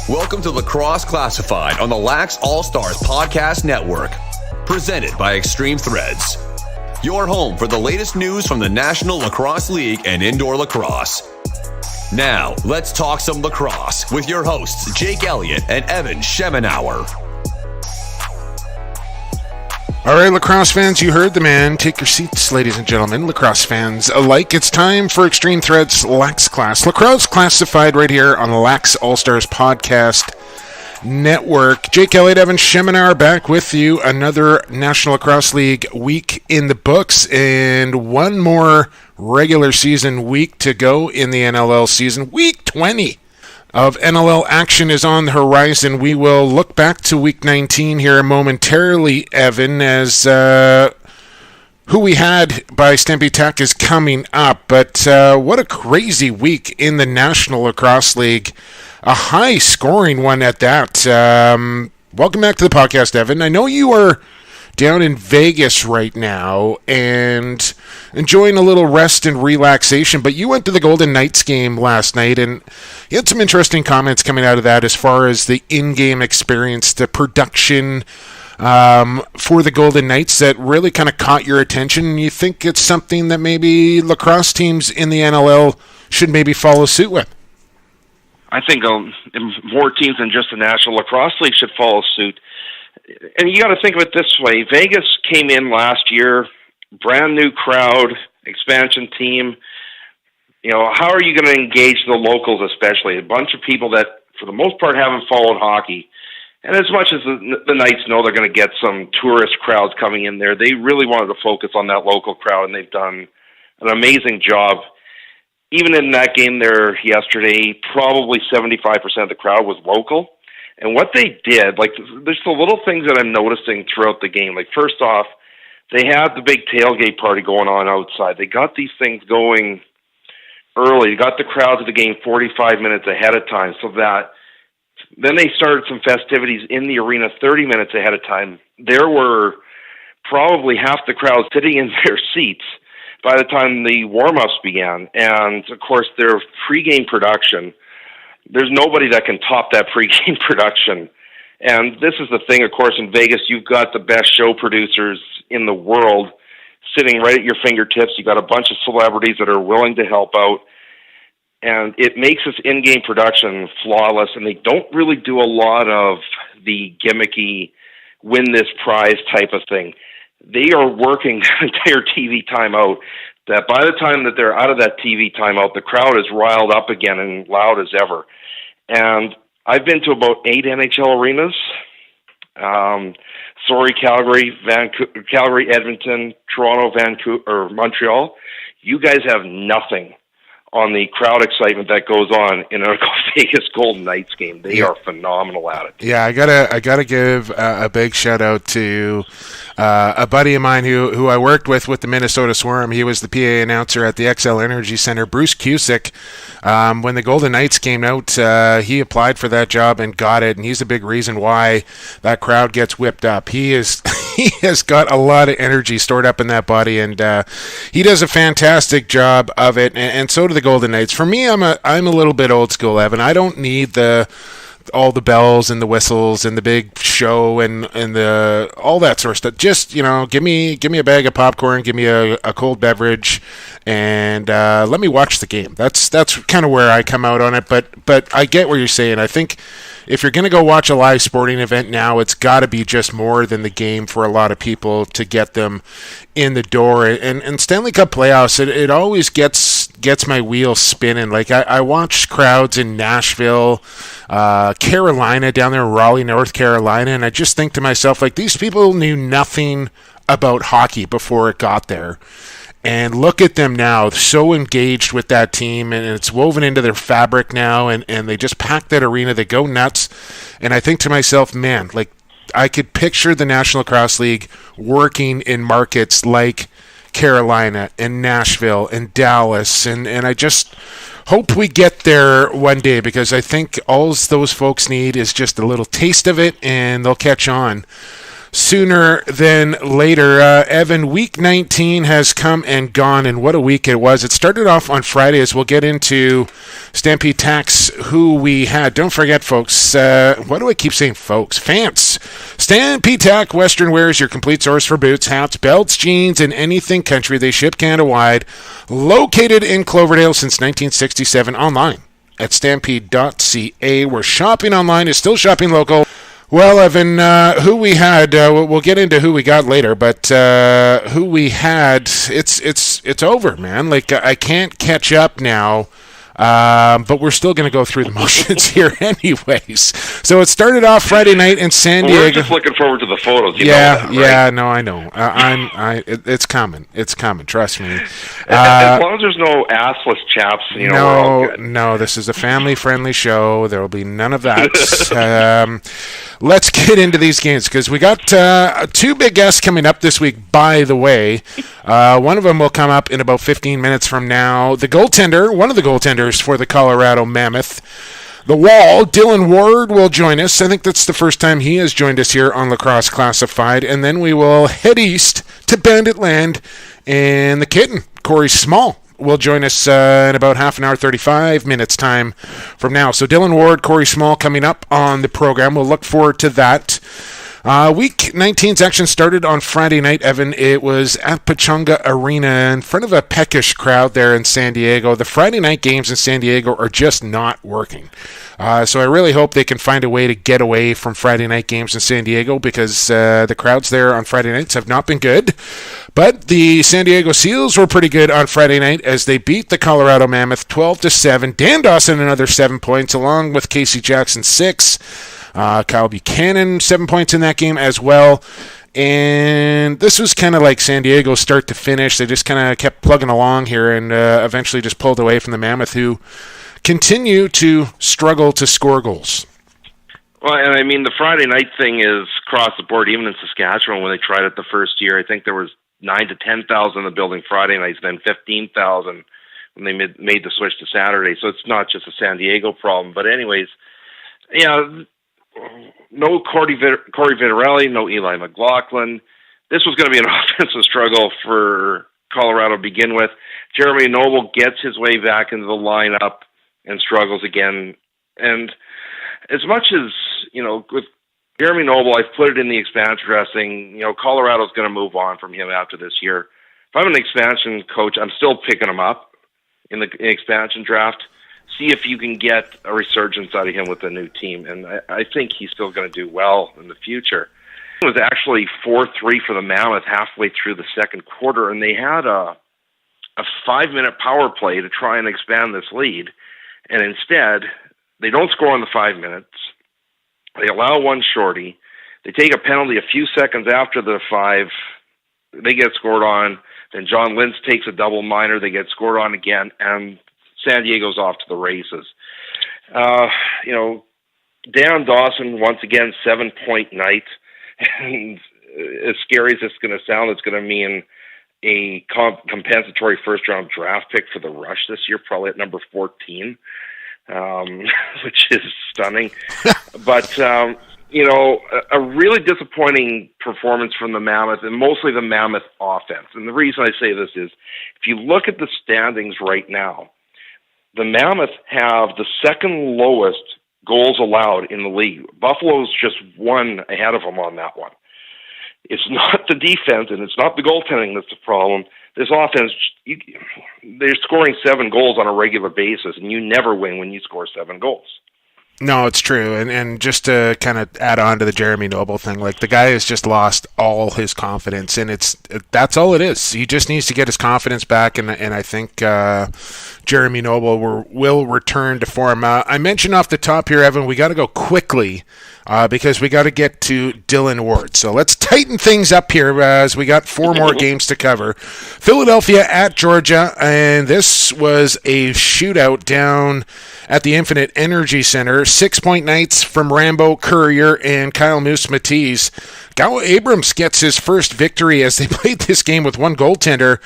Welcome to Lacrosse Classified on the Lax All-Stars Podcast Network, presented by Extreme Threads. Your home for the latest news from the National Lacrosse League and indoor lacrosse. Now, let's talk some lacrosse with your hosts, Jake Elliott and Evan Schemenauer. All right, lacrosse fans, you heard the man. Take your seats, ladies and gentlemen, lacrosse fans alike. It's time for Extreme Threads Lax Class. Lacrosse Classified right here on the Lax All-Stars Podcast Network. Jake Elliott, Evan Schemenauer back with you. Another National Lacrosse League week in the books and one more regular season week to go in the NLL season. Week 20 of NLL action is on the horizon. We will look back to Week 19 here momentarily, Evan, as who we had by Stampede Tech is coming up. But what a crazy week in the National Lacrosse League. A high-scoring one at that. Welcome back to the podcast, Evan. I know you are down in Vegas right now and enjoying a little rest and relaxation, but you went to the Golden Knights game last night, and you had some interesting comments coming out of that as far as the in-game experience, the production for the Golden Knights that really kind of caught your attention. You think it's something that maybe lacrosse teams in the NLL should maybe follow suit with? I think more teams than just the National Lacrosse League should follow suit. And you got to think of it this way. Vegas came in last year, brand new crowd, expansion team. You know, how are you going to engage the locals, especially? A bunch of people that, for the most part, haven't followed hockey. And as much as the Knights know they're going to get some tourist crowds coming in there, they really wanted to focus on that local crowd, and they've done an amazing job. Even in that game there yesterday, probably 75% of the crowd was local. And what they did, like, there's the little things that I'm noticing throughout the game. Like, first off, they had the big tailgate party going on outside. They got these things going early. They got the crowd to the game 45 minutes ahead of time, so that then they started some festivities in the arena 30 minutes ahead of time. There were probably half the crowd sitting in their seats by the time the warm-ups began. And, of course, their pregame production, there's nobody that can top that pregame production. And this is the thing, of course, in Vegas, you've got the best show producers in the world sitting right at your fingertips. You've got a bunch of celebrities that are willing to help out. And it makes this in-game production flawless, and they don't really do a lot of the gimmicky win this prize type of thing. They are working the entire TV timeout, that by the time that they're out of that TV timeout, the crowd is riled up again and loud as ever. And I've been to about 8 NHL arenas. Calgary, Vancouver, Calgary, Edmonton, Toronto, Vancouver, or Montreal. You guys have nothing on the crowd excitement that goes on in a Vegas Golden Knights game. They are phenomenal at it. Yeah, I gotta give a big shout out to a buddy of mine who I worked with the Minnesota Swarm. He was the PA announcer at the XL Energy Center. Bruce Cusick. When the Golden Knights came out, he applied for that job and got it, and he's a big reason why that crowd gets whipped up. He has got a lot of energy stored up in that body, and he does a fantastic job of it, and so do the Golden Knights. For me, I'm a little bit old school, Evan. I don't need all the bells and the whistles and the big show and the all that sort of stuff. Just, give me a bag of popcorn, give me a cold beverage, and let me watch the game. That's kind of where I come out on it. But I get what you're saying. I think if you're going to go watch a live sporting event now, it's got to be just more than the game for a lot of people to get them in the door. And Stanley Cup playoffs, it always gets my wheels spinning. Like I watch crowds in Nashville, Carolina, down there in Raleigh, North Carolina, and I just think to myself, like, these people knew nothing about hockey before it got there. And look at them now, so engaged with that team, and it's woven into their fabric now, and they just pack that arena. They go nuts. And I think to myself, man, like, I could picture the National Lacrosse League working in markets like Carolina and Nashville and Dallas, and I just hope we get there one day, because I think all those folks need is just a little taste of it, and they'll catch on sooner than later. Evan, week 19 has come and gone, and what a week it was. It started off on Friday, as we'll get into Stampede Tax, who we had. Don't forget, folks, what do I keep saying, folks? Fans. Stampede Tax Western Wear is your complete source for boots, hats, belts, jeans, and anything country. They ship Canada-wide. Located in Cloverdale since 1967. Online at stampede.ca, where shopping online is still shopping local. Well, Evan, who we had, we'll get into who we got later, but who we had, it's over, man. Like, I can't catch up now, but we're still going to go through the motions here anyways. So it started off Friday night in San Diego. We're just looking forward to the photos. You know that, right? Yeah, no, I know. It's coming. It's coming. Trust me. As long as there's no assless chaps, we're all good. No, this is a family-friendly show. There will be none of that. Let's get into these games, because we got two big guests coming up this week, by the way. One of them will come up in about 15 minutes from now. One of the goaltenders for the Colorado Mammoth. The Wall, Dillon Ward, will join us. I think that's the first time he has joined us here on Lacrosse Classified. And then we will head east to Bandit Land, and the Kitten, Corey Small, will join us in about half an hour, 35 minutes time from now. So Dillon Ward, Corey Small coming up on the program. We'll look forward to that. Week 19's action started on Friday night, Evan. It was at Pechanga Arena in front of a peckish crowd there in San Diego. The Friday night games in San Diego are just not working. So I really hope they can find a way to get away from Friday night games in San Diego, because the crowds there on Friday nights have not been good. But the San Diego Seals were pretty good on Friday night as they beat the Colorado Mammoth 12-7. Dan Dawson another 7 points, along with Casey Jackson 6. Kyle Buchanan 7 points in that game as well. And this was kind of like San Diego start to finish. They just kind of kept plugging along here, and eventually just pulled away from the Mammoth, who continue to struggle to score goals. Well, and I mean, the Friday night thing is across the board. Even in Saskatchewan, when they tried it the first year, I think there was 9,000 to 10,000 in the building Friday nights, then 15,000 when they made the switch to Saturday. So it's not just a San Diego problem. But anyways, yeah, no Corey Vitarelli, no Eli McLaughlin. This was going to be an offensive struggle for Colorado to begin with. Jeremy Noble gets his way back into the lineup and struggles again. And as much as, with Jeremy Noble, I've put it in the expansion dressing, Colorado's going to move on from him after this year. If I'm an expansion coach, I'm still picking him up in the expansion draft. See if you can get a resurgence out of him with a new team. And I think he's still going to do well in the future. It was actually 4-3 for the Mammoth halfway through the second quarter, and they had a 5-minute power play to try and expand this lead. And instead, they don't score in the 5 minutes. They allow one shorty. They take a penalty a few seconds after the 5. They get scored on. Then John Lintz takes a double minor. They get scored on again, and San Diego's off to the races. Dan Dawson, once again, 7-point night. And as scary as it's going to sound, it's going to mean a compensatory first-round draft pick for the Rush this year, probably at number 14, which is stunning. But, a really disappointing performance from the Mammoth, and mostly the Mammoth offense. And the reason I say this is, if you look at the standings right now, the Mammoth have the second lowest goals allowed in the league. Buffalo's just one ahead of them on that one. It's not the defense, and it's not the goaltending that's the problem. This offense, they're scoring 7 goals on a regular basis, and you never win when you score 7 goals. No, it's true. And just to kind of add on to the Jeremy Noble thing, like, the guy has just lost all his confidence, and that's all it is. He just needs to get his confidence back, and I think Jeremy Noble will return to form. I mentioned off the top here, Evan, we got to go quickly because we got to get to Dillon Ward. So let's tighten things up here as we got 4 more games to cover. Philadelphia at Georgia, and this was a shootout down at the Infinite Energy Center. 6-point nights from Rambo Courier and Kyle Moose-Matisse. Gal Abrams gets his first victory as they played this game with one goaltender.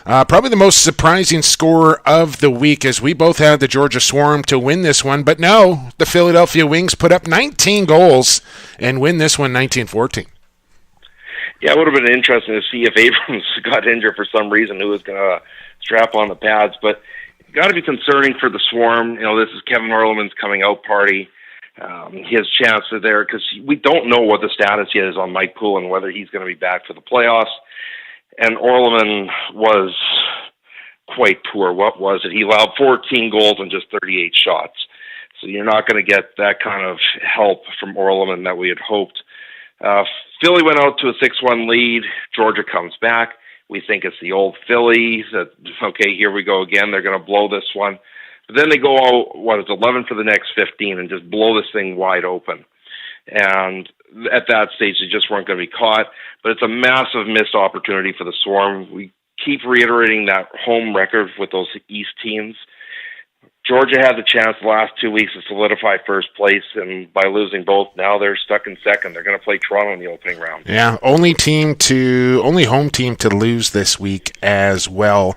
Probably the most surprising score of the week, as we both had the Georgia Swarm to win this one. But no, the Philadelphia Wings put up 19 goals and win this one 19-14. Yeah, it would have been interesting to see if Abrams got injured for some reason, who was going to strap on the pads. But it's got to be concerning for the Swarm. This is Kevin Orleman's coming out party. His chances are there because we don't know what the status yet is on Mike Poole and whether he's going to be back for the playoffs. And Orleman was quite poor. What was it? He allowed 14 goals and just 38 shots. So you're not going to get that kind of help from Orleman that we had hoped. Philly went out to a 6-1 lead. Georgia comes back. We think it's the old Phillies. Okay, here we go again. They're going to blow this one. But then they go out, 11 for the next 15 and just blow this thing wide open. And at that stage, they just weren't going to be caught. But it's a massive missed opportunity for the Swarm. We keep reiterating that home record with those East teams. Georgia had the chance the last 2 weeks to solidify first place, and by losing both, now they're stuck in second. They're going to play Toronto in the opening round. Yeah, only home team to lose this week as well,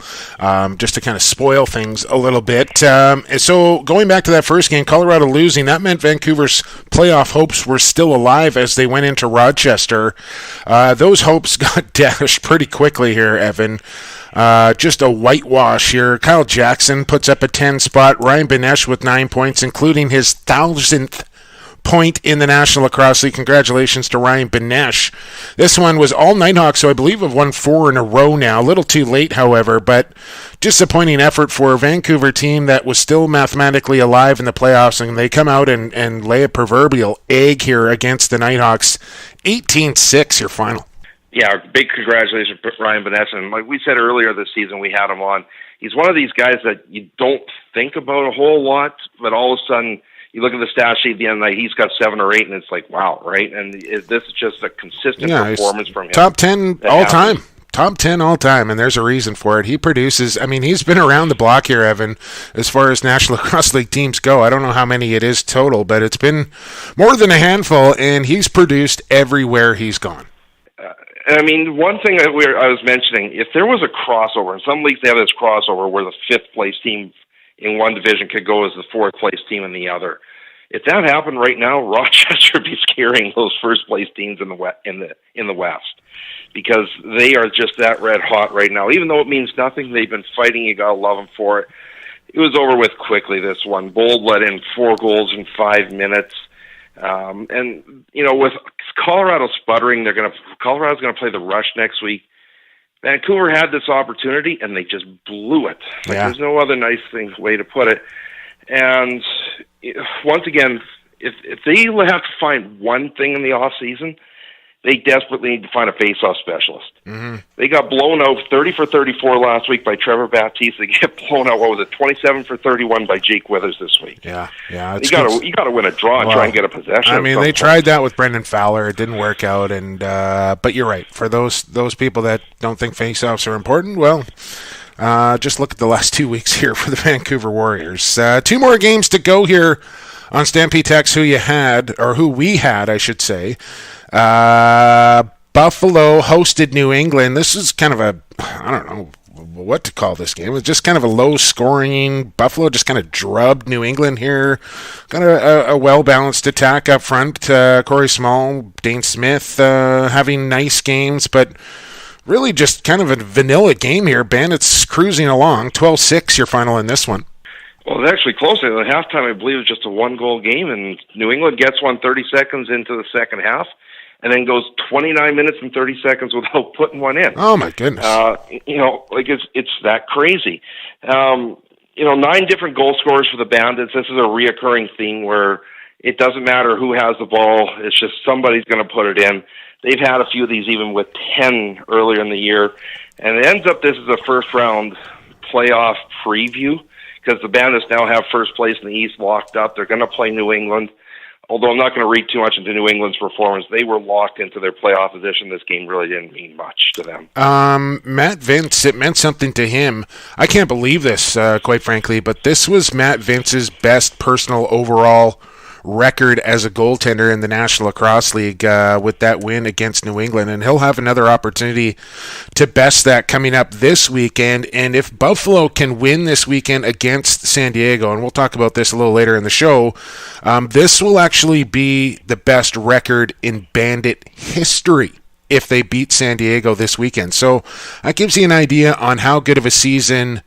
just to kind of spoil things a little bit. So going back to that first game, Colorado losing, that meant Vancouver's playoff hopes were still alive as they went into Rochester. Those hopes got dashed pretty quickly here, Evan. Just a whitewash here. Kyle Jackson puts up a 10 spot. Ryan Benesh with 9 points, including his 1,000th point in the National Lacrosse League. Congratulations to Ryan Benesh. This one was all Nighthawks, so I believe have won 4 in a row now. A little too late, however, but disappointing effort for a Vancouver team that was still mathematically alive in the playoffs, and they come out and lay a proverbial egg here against the Nighthawks. 18-6 your final. Yeah, big congratulations to Ryan Benesh. And like we said earlier this season, we had him on. He's one of these guys that you don't think about a whole lot, but all of a sudden you look at the stat sheet at the end of the night, he's got 7 or 8, and it's like, wow, right? And this is just a consistent performance from him. Top 10 all time. Top 10 all time, and there's a reason for it. He produces, he's been around the block here, Evan, as far as National Lacrosse League teams go. I don't know how many it is total, but it's been more than a handful, and he's produced everywhere he's gone. One thing that I was mentioning, if there was a crossover, in some leagues they have this crossover where the 5th place team in one division could go as the 4th place team in the other. If that happened right now, Rochester would be scaring those first place teams in the West, because they are just that red hot right now. Even though it means nothing, they've been fighting. You gotta love them for it. It was over with quickly. This one, Bold let in 4 goals in 5 minutes. With Colorado sputtering, Colorado's going to play the Rush next week. Vancouver had this opportunity, and they just blew it. There's no other nice way to put it. And once again, if they have to find one thing in the off season, they desperately need to find a face-off specialist. Mm-hmm. They got blown out 30 for 34 last week by Trevor Baptiste. They get blown out, 27 for 31 by Jake Withers this week. Yeah. You got to win a draw and try and get a possession. They tried that with Brendan Fowler. It didn't work out. And but you're right. For those people that don't think face-offs are important, well, just look at the last 2 weeks here for the Vancouver Warriors. 2 more games to go here on Stampede Text. Who we had, I should say. Buffalo hosted New England. This is kind of I don't know what to call this game. It was just kind of a low-scoring. Buffalo just kind of drubbed New England here. Got a well-balanced attack up front. Corey Small, Dane Smith having nice games, but really just kind of a vanilla game here. Bandits cruising along. 12-6 your final in this one. Well, it's actually closer. At halftime, I believe it was just a 1-goal game, and New England gets one 30 seconds into the second half, and then goes 29 minutes and 30 seconds without putting one in. Oh, my goodness. It's that crazy. 9 different goal scorers for the Bandits. This is a reoccurring theme where it doesn't matter who has the ball. It's just somebody's going to put it in. They've had a few of these even with 10 earlier in the year. And it ends up this is a first-round playoff preview because the Bandits now have first place in the East locked up. They're going to play New England. Although I'm not going to read too much into New England's performance, they were locked into their playoff position. This game really didn't mean much to them. Matt Vince, it meant something to him. I can't believe this, quite frankly, but this was Matt Vince's best personal overall record as a goaltender in the National Lacrosse League with that win against New England, and he'll have another opportunity to best that coming up this weekend. And if Buffalo can win this weekend against San Diego, and we'll talk about this a little later in the show, this will actually be the best record in Bandit history if they beat San Diego this weekend. So that gives you an idea on how good of a season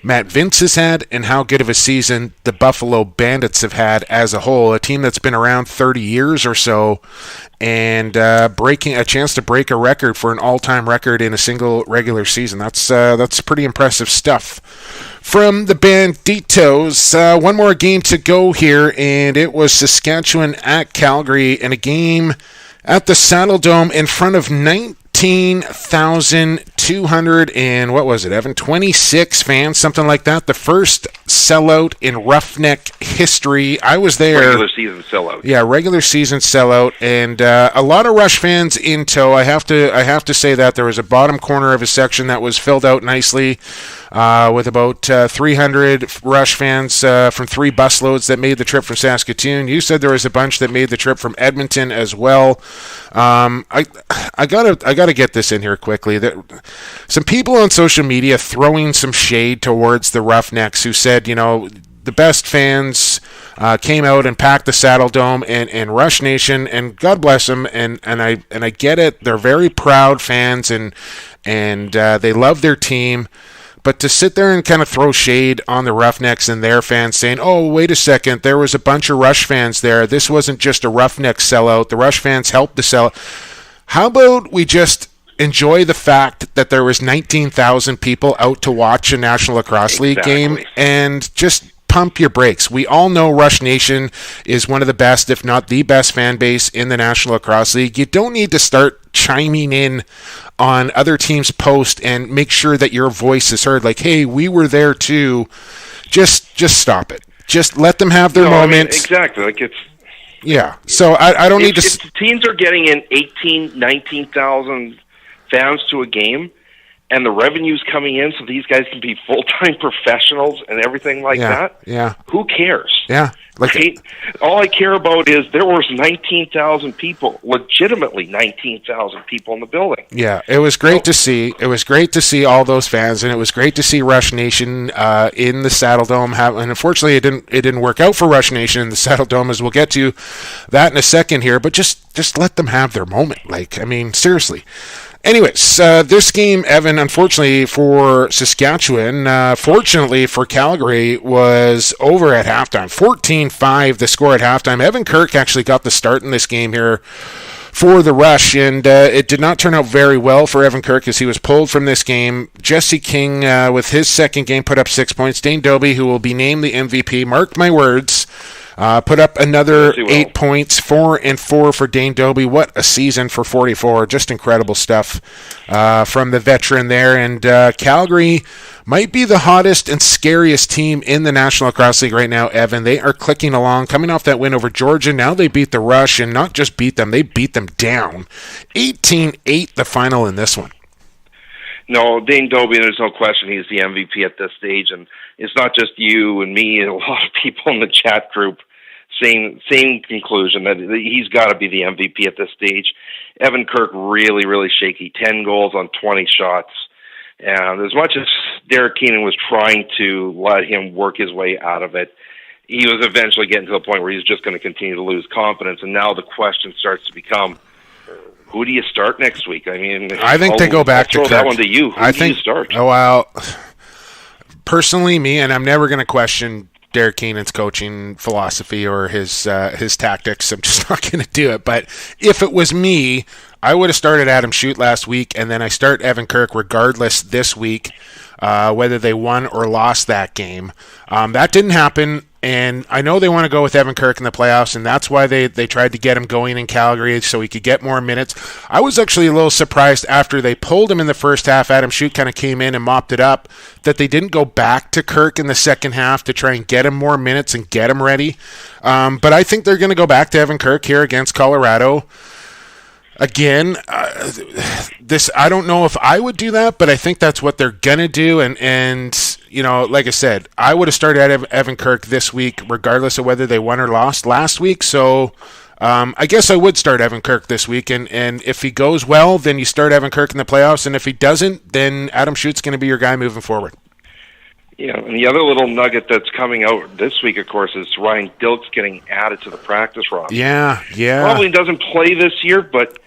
Matt Vince has had and how good of a season the Buffalo Bandits have had as a whole, a team that's been around 30 years or so, and breaking a chance to break a record for an all-time record in a single regular season. That's pretty impressive stuff from the Banditos. One more game to go here, and it was Saskatchewan at Calgary in a game at the Saddle Dome in front of 19,200 and what was it, Evan? 26 fans, something like that. The first sellout in Roughneck history. I was there. Regular season sellout. Yeah, regular season sellout, and a lot of Rush fans in tow. I have to say that there was a bottom corner of a section that was filled out nicely with about 300 Rush fans from 3 busloads that made the trip from Saskatoon. You said there was a bunch that made the trip from Edmonton as well. I gotta get this in here quickly. Some people on social media throwing some shade towards the Roughnecks who said, the best fans came out and packed the Saddle Dome and Rush Nation, and God bless them, and I get it. They're very proud fans and they love their team. But to sit there and kind of throw shade on the Roughnecks and their fans saying, oh, wait a second, there was a bunch of Rush fans there. This wasn't just a Roughneck sellout. The Rush fans helped the sellout. How about we just enjoy the fact that there was 19,000 people out to watch a National Lacrosse League game and just pump your brakes. We all know Rush Nation is one of the best, if not the best fan base in the National Lacrosse League. You don't need to start chiming in on other teams' posts and make sure that your voice is heard. Like, hey, we were there too. Just stop it. Just let them have their moments. Exactly. Like it's. Yeah. So I don't need to. If teams are getting in 18, 19,000 fans to a game, and the revenue's coming in, so these guys can be full-time professionals and everything like that. Yeah. Who cares? Yeah. All I care about is there was 19,000 people, legitimately 19,000 people in the building. Yeah, it was great to see. It was great to see all those fans, and it was great to see Rush Nation in the Saddle Dome. And unfortunately, it didn't work out for Rush Nation in the Saddle Dome, as we'll get to that in a second here. But just let them have their moment. Seriously. Anyways, this game, Evan, unfortunately for Saskatchewan, fortunately for Calgary, was over at halftime. 14-5 the score at halftime. Evan Kirk actually got the start in this game here for the Rush, and it did not turn out very well for Evan Kirk as he was pulled from this game. Jesse King, with his second game, put up 6 points. Dane Doby, who will be named the MVP, mark my words, put up another 8 points, 4 and 4 for Dane Doby. What a season for 44. Just incredible stuff from the veteran there. And Calgary might be the hottest and scariest team in the National Lacrosse League right now, Evan. They are clicking along, coming off that win over Georgia. Now they beat the Rush, and not just beat them, they beat them down. 18-8 the final in this one. No, Dane Doby, there's no question he's the MVP at this stage, and it's not just you and me and a lot of people in the chat group same conclusion that he's got to be the MVP at this stage. Evan Kirk really, really shaky, 10 goals on 20 shots. And as much as Derek Keenan was trying to let him work his way out of it, he was eventually getting to the point where he's just going to continue to lose confidence. And now the question starts to become, who do you start next week? I think they go back to Kirk. I'll throw that one to you. Who do you start? Oh, well, personally, and I'm never going to question Derek Keenan's coaching philosophy or his tactics. I'm just not going to do it. But if it was me, I would have started Adam Shute last week, and then I start Evan Kirk regardless this week, whether they won or lost that game. That didn't happen, and I know they want to go with Evan Kirk in the playoffs, and that's why they tried to get him going in Calgary so he could get more minutes. I was actually a little surprised after they pulled him in the first half. Adam Shute kind of came in and mopped it up, that they didn't go back to Kirk in the second half to try and get him more minutes and get him ready. But I think they're going to go back to Evan Kirk here against Colorado. Again, I don't know if I would do that, but I think that's what they're going to do. And like I said, I would have started Evan Kirk this week, regardless of whether they won or lost last week. So I guess I would start Evan Kirk this week. And if he goes well, then you start Evan Kirk in the playoffs. And if he doesn't, then Adam Schutt's going to be your guy moving forward. Yeah, and the other little nugget that's coming out this week, of course, is Ryan Dilk's getting added to the practice roster. Yeah. Probably doesn't play this year, but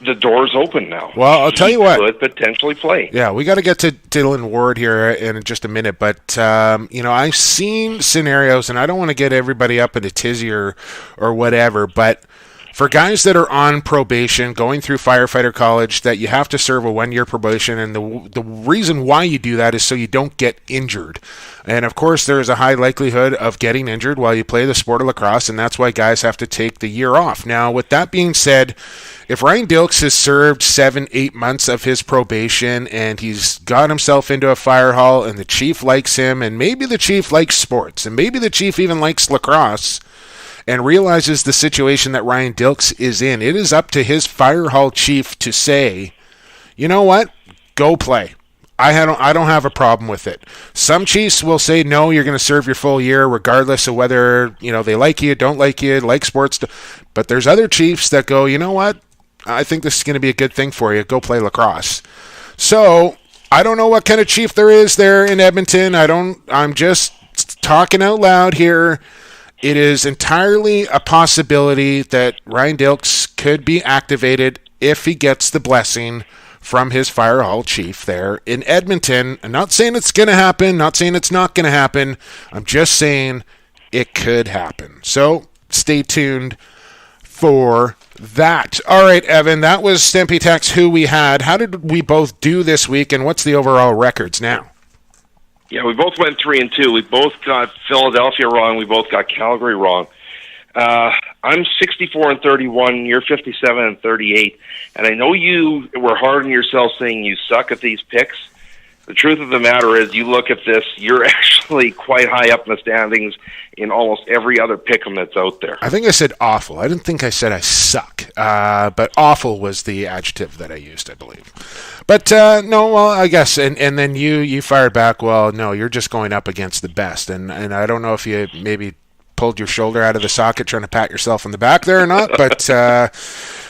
the door's open now. Well, I'll tell you what. He could potentially play. Yeah, we got to get to Dillon Ward here in just a minute. But, I've seen scenarios, and I don't want to get everybody up in a tizzy or whatever, but for guys that are on probation, going through firefighter college, that you have to serve a 1-year probation, and the reason why you do that is so you don't get injured. And, of course, there is a high likelihood of getting injured while you play the sport of lacrosse, and that's why guys have to take the year off. Now, with that being said, if Ryan Dilks has served 7-8 months of his probation and he's got himself into a fire hall and the chief likes him, and maybe the chief likes sports, and maybe the chief even likes lacrosse, and realizes the situation that Ryan Dilks is in, it is up to his fire hall chief to say, you know what, go play. I don't have a problem with it. Some chiefs will say, no, you're going to serve your full year regardless of whether they like you, don't like you, like sports. But there's other chiefs that go, you know what, I think this is going to be a good thing for you. Go play lacrosse. So I don't know what kind of chief there is there in Edmonton. I'm just talking out loud here. It is entirely a possibility that Ryan Dilks could be activated if he gets the blessing from his fire hall chief there in Edmonton. I'm not saying it's going to happen, not saying it's not going to happen. I'm just saying it could happen. So stay tuned for that. All right, Evan, that was Stempy Tex who we had. How did we both do this week, and what's the overall records now? Yeah, we both went 3-2. We both got Philadelphia wrong. We both got Calgary wrong. I'm 64-31. You're 57-38. And I know you were hard on yourself saying you suck at these picks. The truth of the matter is, you look at this, you're actually quite high up in the standings in almost every other pick'em that's out there. I think I said awful. I didn't think I said I suck. But awful was the adjective that I used, I believe. But no, well, I guess, and then you fired back, well, no, you're just going up against the best. And I don't know if you maybe pulled your shoulder out of the socket trying to pat yourself on the back there or not, but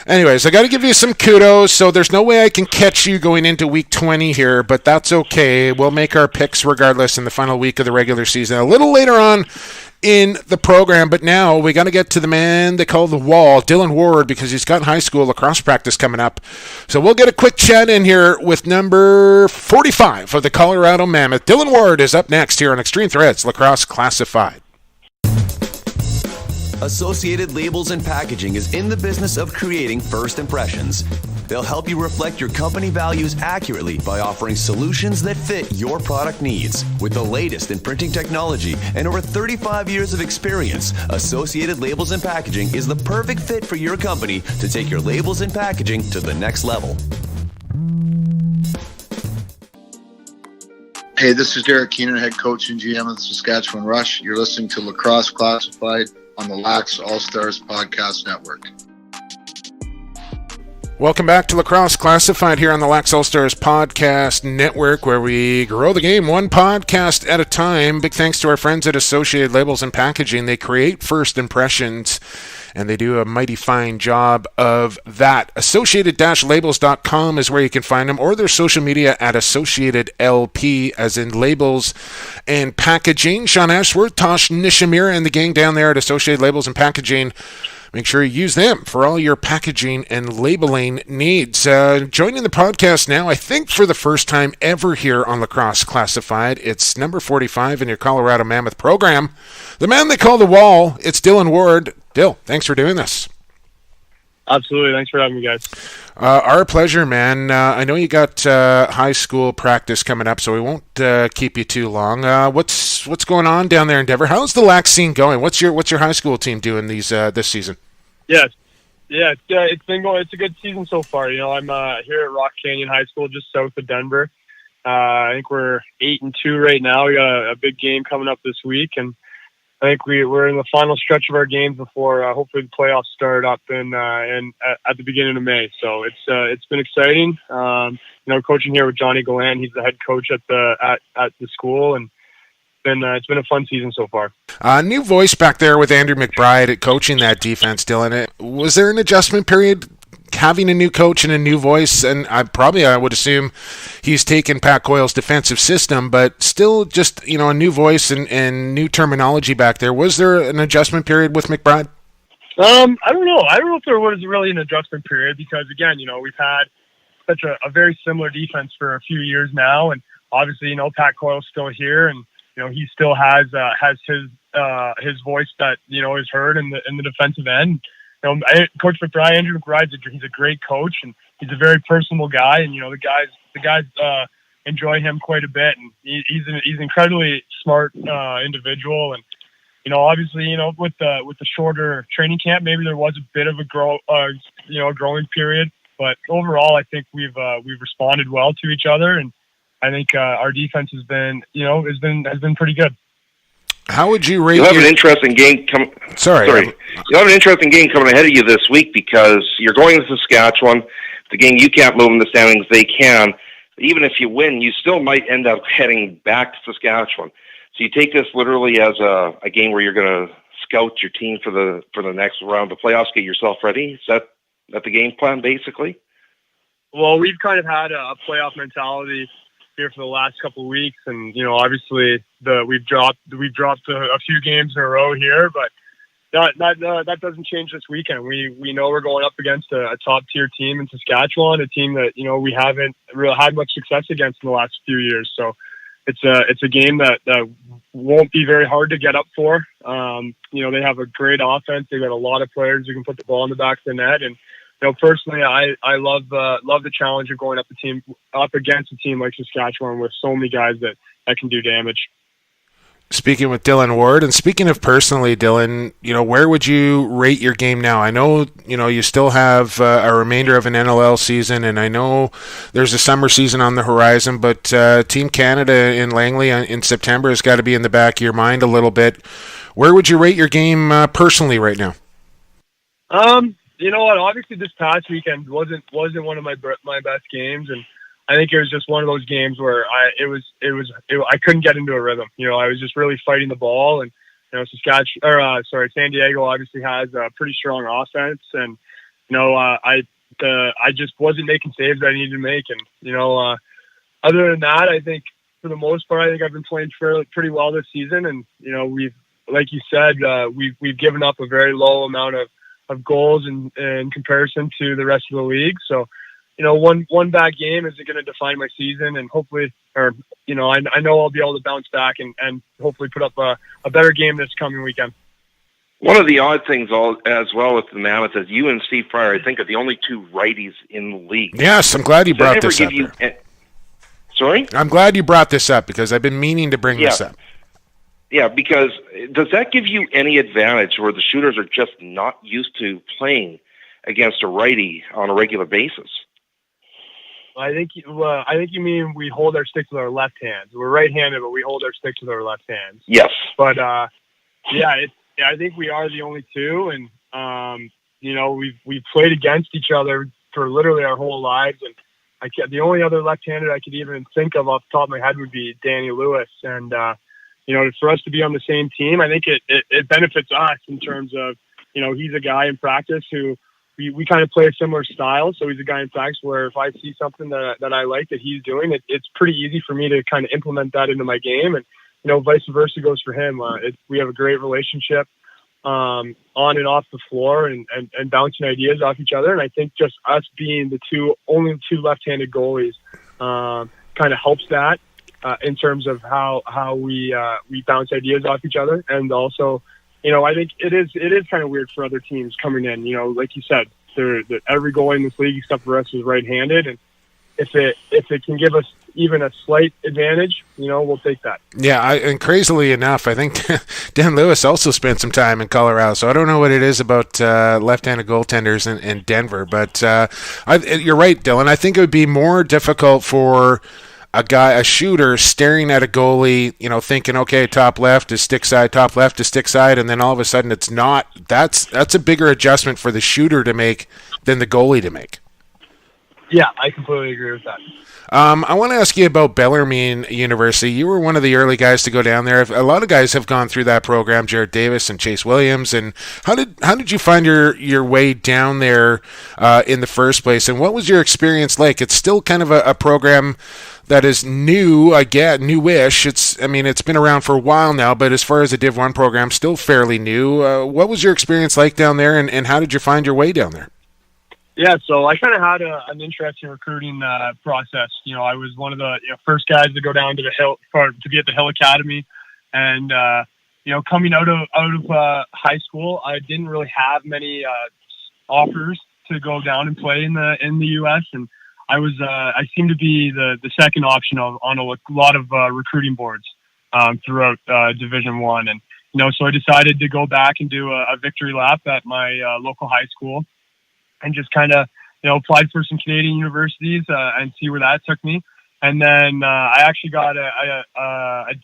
anyways, I got to give you some kudos. So there's no way I can catch you going into week 20 here, but that's okay. We'll make our picks regardless in the final week of the regular season a little later on in the program. But now we got to get to the man they call the wall, Dillon Ward, because he's got high school lacrosse practice coming up. So we'll get a quick chat in here with number 45 of the Colorado Mammoth. Dillon Ward is up next here on Extreme Threads Lacrosse Classified. Associated Labels and Packaging is in the business of creating first impressions. They'll help you reflect your company values accurately by offering solutions that fit your product needs. With the latest in printing technology and over 35 years of experience, Associated Labels and Packaging is the perfect fit for your company to take your labels and packaging to the next level. Hey, this is Derek Keenan, head coach and GM of the Saskatchewan Rush. You're listening to Lacrosse Classified on the Lax All-Stars Podcast Network. Welcome back to Lacrosse Classified here on the Lax All-Stars Podcast Network, where we grow the game one podcast at a time. Big thanks to our friends at Associated Labels and Packaging. They create first impressions, and they do a mighty fine job of that. Associated-labels.com is where you can find them, or their social media at Associated LP, as in labels and packaging. Sean Ashworth, Tosh Nishimura, and the gang down there at Associated Labels and Packaging. Make sure you use them for all your packaging and labeling needs. Joining the podcast now, I think for the first time ever here on Lacrosse Classified, it's number 45 in your Colorado Mammoth program. The man they call the wall, it's Dillon Ward. Dill, thanks for doing this. Absolutely. Thanks for having me, guys. Our pleasure, man. I know you got high school practice coming up, so we won't keep you too long. What's going on down there in Denver? How's the Lax scene going? What's your high school team doing this season? It's been going. It's a good season so far. You know, I'm here at Rock Canyon High School, just south of Denver. I think we're 8-2 right now. We got a big game coming up this week, and I think we're in the final stretch of our games before hopefully the playoffs start up at the beginning of May. So it's been exciting. Coaching here with Johnny Gallant, he's the head coach at the school, and it's been a fun season so far. New voice back there with Andrew McBride at coaching that defense, Dillon. Was there an adjustment period having a new coach and a new voice? And I would assume he's taken Pat Coyle's defensive system, but still just, a new voice and new terminology back there. Was there an adjustment period with McBride? I don't know. I don't know if there was really an adjustment period because, again, we've had such a very similar defense for a few years now. And obviously, Pat Coyle's still here and, he still has his voice that, is heard in the defensive end. Coach McBride, Andrew McBride, he's a great coach and he's a very personable guy. And, the guys enjoy him quite a bit. And he's an incredibly smart individual. And, obviously, with the shorter training camp, maybe there was a bit of a growing period. But overall, I think we've responded well to each other. And I think our defense has been pretty good. How would you rate? You have an interesting game coming. Sorry. You have an interesting game coming ahead of you this week because you're going to Saskatchewan. The game you can't move in the standings, they can. Even if you win, you still might end up heading back to Saskatchewan. So you take this literally as a game where you're going to scout your team for the next round of the playoffs, get yourself ready. Is that the game plan, basically? Well, we've kind of had a playoff mentality here for the last couple of weeks, and obviously we've dropped a few games in a row here, but that doesn't change this weekend. We know we're going up against a top tier team in Saskatchewan, a team that we haven't really had much success against in the last few years. So it's a game that won't be very hard to get up for. They have a great offense. They've got a lot of players who can put the ball in the back of the net, and personally, I love the challenge of going up against a team like Saskatchewan with so many guys that can do damage. Speaking with Dillon Ward, and speaking of personally, Dillon, where would you rate your game now? I know, you still have a remainder of an NLL season, and I know there's a summer season on the horizon, but Team Canada in Langley in September has got to be in the back of your mind a little bit. Where would you rate your game personally right now? You know what? Obviously, this past weekend wasn't one of my best games, and I think it was just one of those games where I couldn't get into a rhythm. I was just really fighting the ball, and San Diego obviously has a pretty strong offense, and I just wasn't making saves that I needed to make, and other than that, I think for the most part, I think I've been playing pretty well this season, and we've, like you said, we've given up a very low amount of goals in comparison to the rest of the league. So, one bad game isn't going to define my season, and hopefully, I know I'll be able to bounce back and hopefully put up a better game this coming weekend. One of the odd things as well with the Mammoths is you and Steve Pryor, I think, are the only two righties in the league. Yes, I'm glad you brought this up. Sorry? I'm glad you brought this up because I've been meaning to bring this up. Yeah, because does that give you any advantage where the shooters are just not used to playing against a righty on a regular basis? I think you mean we hold our sticks with our left hands. We're right-handed, but we hold our sticks with our left hands. Yes. But I think we are the only two, and we've played against each other for literally our whole lives, and the only other left-handed I could even think of off the top of my head would be Danny Lewis, and for us to be on the same team, I think it benefits us in terms of, he's a guy in practice who we kind of play a similar style. So he's a guy in practice where if I see something that I like that he's doing, it's pretty easy for me to kind of implement that into my game. And, vice versa goes for him. We have a great relationship on and off the floor and bouncing ideas off each other. And I think just us being the only two left-handed goalies kind of helps that. In terms of how we bounce ideas off each other, and also, I think it is kind of weird for other teams coming in. Like you said, every goalie in this league except for us is right-handed, and if it can give us even a slight advantage, we'll take that. Yeah, and crazily enough, I think Dan Lewis also spent some time in Colorado, so I don't know what it is about left-handed goaltenders in Denver, but you're right, Dillon. I think it would be more difficult for a shooter staring at a goalie, thinking, okay, top left is stick side, top left is stick side, and then all of a sudden it's not. That's a bigger adjustment for the shooter to make than the goalie to make. Yeah, I completely agree with that. I want to ask you about Bellarmine University. You were one of the early guys to go down there. A lot of guys have gone through that program, Jared Davis and Chase Williams. And how did you find your way down there in the first place? And what was your experience like? It's still kind of a program that is new, I get, newish. It's been around for a while now, but as far as the Div 1 program, still fairly new. What was your experience like down there, and how did you find your way down there? Yeah, so I kind of had an interesting recruiting process. I was one of the first guys to go down to the Hill to be at the Hill Academy, and coming out of high school, I didn't really have many offers to go down and play in the U.S. and I seemed to be the second option on a lot of recruiting boards throughout Division 1, and so I decided to go back and do a victory lap at my local high school. And just kind of, applied for some Canadian universities and see where that took me. And then I actually got a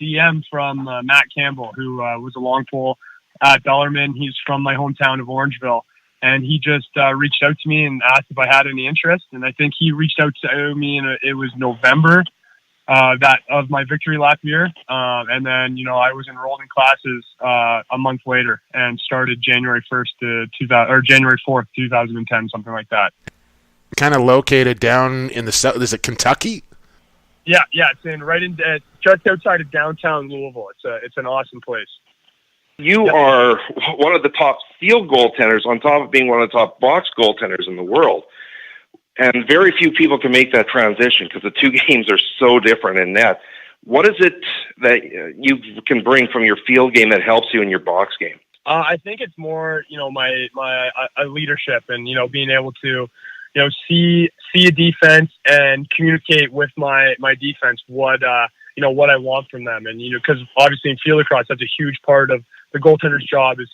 DM from Matt Campbell, who was a long pole at Bellarmine. He's from my hometown of Orangeville. And he just reached out to me and asked if I had any interest. And I think he reached out to me it was November of my victory lap year. And then, I was enrolled in classes a month later and started January 1st or January 4th, 2010, something like that. Kind of located down in the south. Is it Kentucky? Yeah. It's just outside of downtown Louisville. It's an awesome place. You are one of the top field goaltenders on top of being one of the top box goaltenders in the world. And very few people can make that transition because the two games are so different in net. What is it that you can bring from your field game that helps you in your box game? I think it's more, my leadership and, being able to, see a defense and communicate with my defense what I want from them. And, because obviously in field lacrosse, that's a huge part of the goaltender's job is,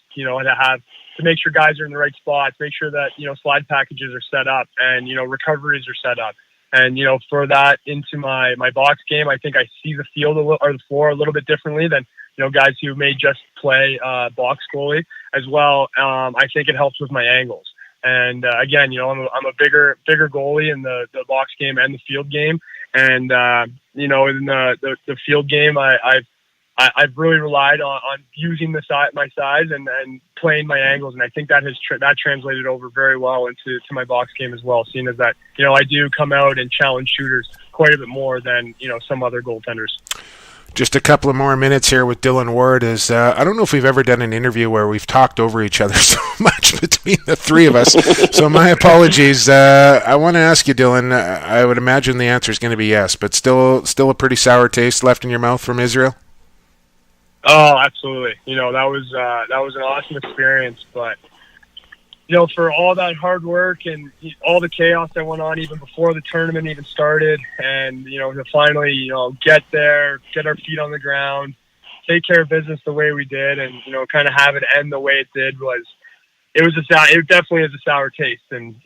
to make sure guys are in the right spots, make sure that, slide packages are set up and, recoveries are set up. And, for that into my box game, I think I see the field or the floor a little bit differently than, guys who may just play box goalie as well. I think it helps with my angles. And again, I'm a bigger goalie in the box game and the field game. And, in the field game, I've really relied on using my size and playing my angles, and I think that has that translated over very well into my box game as well. Seeing as that I do come out and challenge shooters quite a bit more than some other goaltenders. Just a couple of more minutes here with Dillon Ward. I don't know if we've ever done an interview where we've talked over each other so much between the three of us. So my apologies. I want to ask you, Dillon. I would imagine the answer is going to be yes, but still a pretty sour taste left in your mouth from Israel. Oh, absolutely. That was an awesome experience, but for all that hard work and all the chaos that went on even before the tournament even started, and to finally get there, get our feet on the ground, take care of business the way we did, and kind of have it end the way it did it definitely is a sour taste. And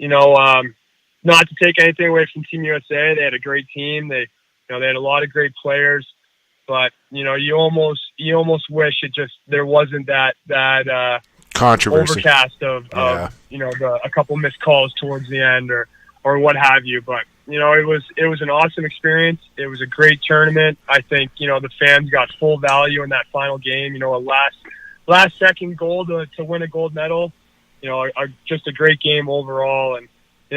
not to take anything away from Team USA, they had a great team. They had a lot of great players. But you almost wish there wasn't that controversy, overcast of a couple missed calls towards the end or what have you. But it was an awesome experience. It was a great tournament. I think the fans got full value in that final game. A last second goal to win a gold medal. Just a great game overall. And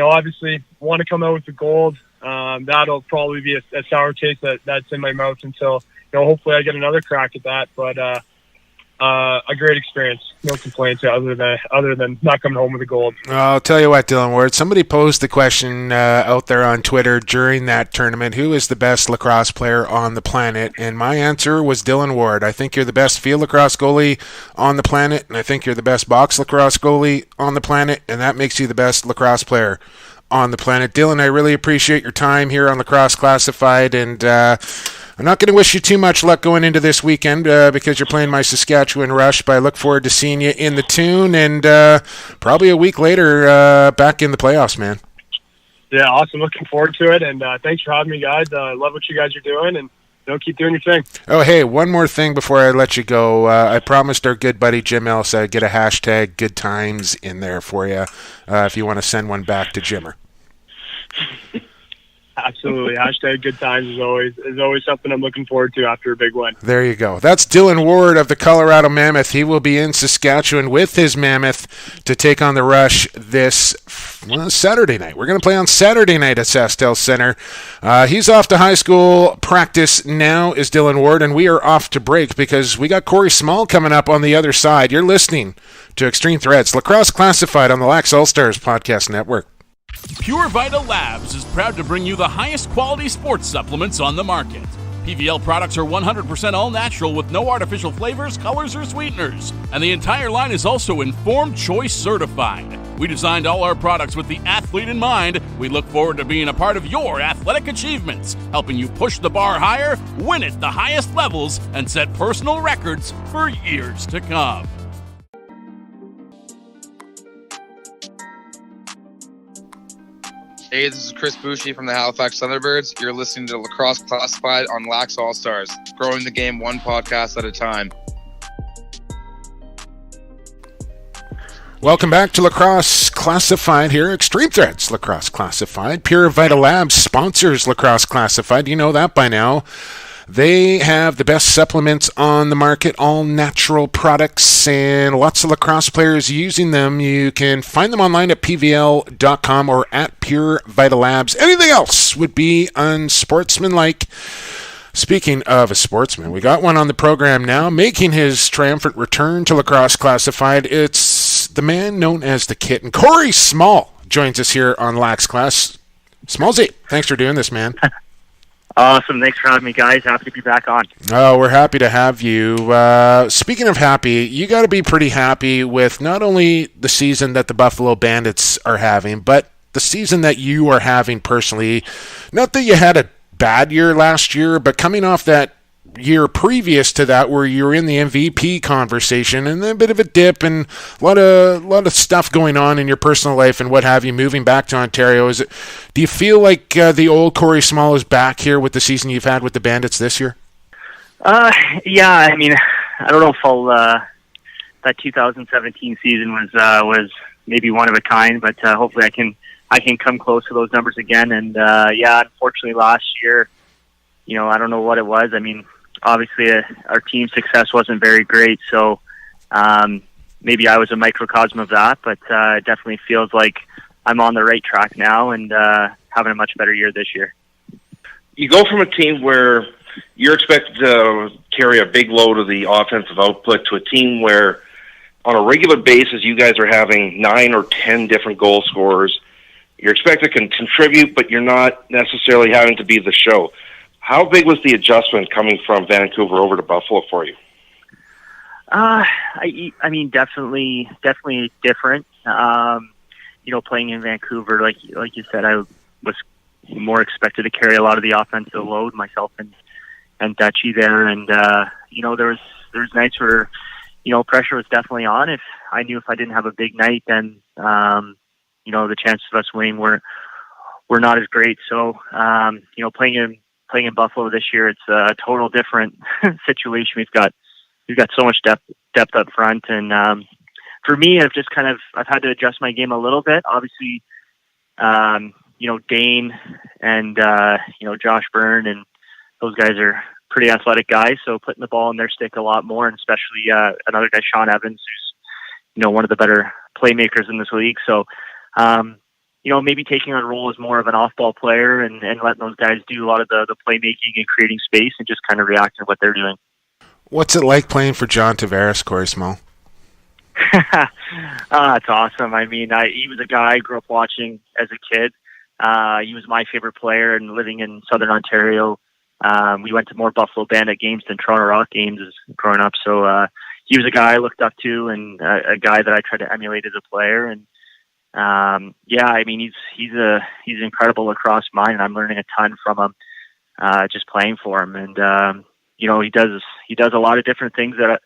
obviously want to come out with the gold. That'll probably be a sour taste that's in my mouth until hopefully I get another crack at that. But a great experience, no complaints other than not coming home with the gold. I'll tell you what, Dillon Ward, somebody posed the question out there on Twitter during that tournament: who is the best lacrosse player on the planet? And my answer was Dillon Ward. I think you're the best field lacrosse goalie on the planet, and I think you're the best box lacrosse goalie on the planet, and that makes you the best lacrosse player on the planet. Dillon, I really appreciate your time here on Lacrosse Classified, and I'm not going to wish you too much luck going into this weekend because you're playing my Saskatchewan Rush, but I look forward to seeing you in the Toon and probably a week later back in the playoffs, man. Yeah, awesome. Looking forward to it, and thanks for having me, guys. Love what you guys are doing, and keep doing your thing. Oh, hey, one more thing before I let you go. I promised our good buddy Jim Ellis I'd get a hashtag good times in there for you if you want to send one back to Jimmer. Absolutely. Hashtag good times is always something I'm looking forward to after a big win. There you go. That's Dillon Ward of the Colorado Mammoth. He will be in Saskatchewan with his Mammoth to take on the Rush this Saturday night. We're going to play on Saturday night at SaskTel Center. He's off to high school practice now, is Dillon Ward, and we are off to break because we got Corey Small coming up on the other side. You're listening to Extreme Threads, Lacrosse Classified on the Lax All-Stars Podcast Network. Pure Vita Labs is proud to bring you the highest quality sports supplements on the market. PVL products are 100% all natural with no artificial flavors, colors, or sweeteners. And the entire line is also Informed Choice certified. We designed all our products with the athlete in mind. We look forward to being a part of your athletic achievements, helping you push the bar higher, win at the highest levels, and set personal records for years to come. Hey, this is Chris Boucher from the Halifax Thunderbirds. You're listening to Lacrosse Classified on Lax All-Stars, growing the game one podcast at a time. Welcome back to Lacrosse Classified here, Extreme Threads Lacrosse Classified. Pure Vita Labs sponsors Lacrosse Classified. You know that by now. They have the best supplements on the market, all natural products, and lots of lacrosse players using them. You can find them online at pvl.com or at Pure Vita Labs. Anything else would be unsportsmanlike. Speaking of a sportsman, we got one on the program now, making his triumphant return to Lacrosse Classified. It's the man known as the Kitten. Corey Small joins us here on Lax Class. Smallsy, thanks for doing this, man. Awesome. Thanks for having me, guys. Happy to be back on. Oh, we're happy to have you. Speaking of happy, you got to be pretty happy with not only the season that the Buffalo Bandits are having, but the season that you are having personally. Not that you had a bad year last year, but coming off that year previous to that where you were in the MVP conversation and then a bit of a dip and a lot of stuff going on in your personal life and what have you, moving back to Ontario. Do you feel like the old Corey Small is back here with the season you've had with the Bandits this year? Yeah, I mean, I don't know if that 2017 season was maybe one of a kind, but hopefully I can come close to those numbers again. And yeah, unfortunately last year, I don't know what it was. I mean, obviously our team success wasn't very great, so maybe I was a microcosm of that, but it definitely feels like I'm on the right track now and having a much better year this year. You go from a team where you're expected to carry a big load of the offensive output to a team where on a regular basis you guys are having 9 or 10 different goal scorers. You're expected to contribute, but you're not necessarily having to be the show. How big was the adjustment coming from Vancouver over to Buffalo for you? I mean, definitely different. Playing in Vancouver, like you said, I was more expected to carry a lot of the offensive load, myself and Dutchie there, and there was nights where pressure was definitely on. If I didn't have a big night, then the chances of us winning were not as great. So playing in Buffalo this year, it's a total different situation. We've got so much depth up front, and for me, I've had to adjust my game a little bit. Obviously, Dane and Josh Byrne and those guys are pretty athletic guys, so putting the ball in their stick a lot more, and especially another guy, Sean Evans, who's one of the better playmakers in this league. So maybe taking on a role as more of an off-ball player and letting those guys do a lot of the playmaking and creating space and just kind of reacting to what they're doing. What's it like playing for John Tavares, Corey Small? It's awesome. I mean, he was a guy I grew up watching as a kid. He was my favorite player, and living in Southern Ontario, we went to more Buffalo Bandit games than Toronto Rock games as growing up. So he was a guy I looked up to and a guy that I tried to emulate as a player. And I mean, he's an incredible lacrosse mind, and I'm learning a ton from him, just playing for him. And, he does a lot of different things that,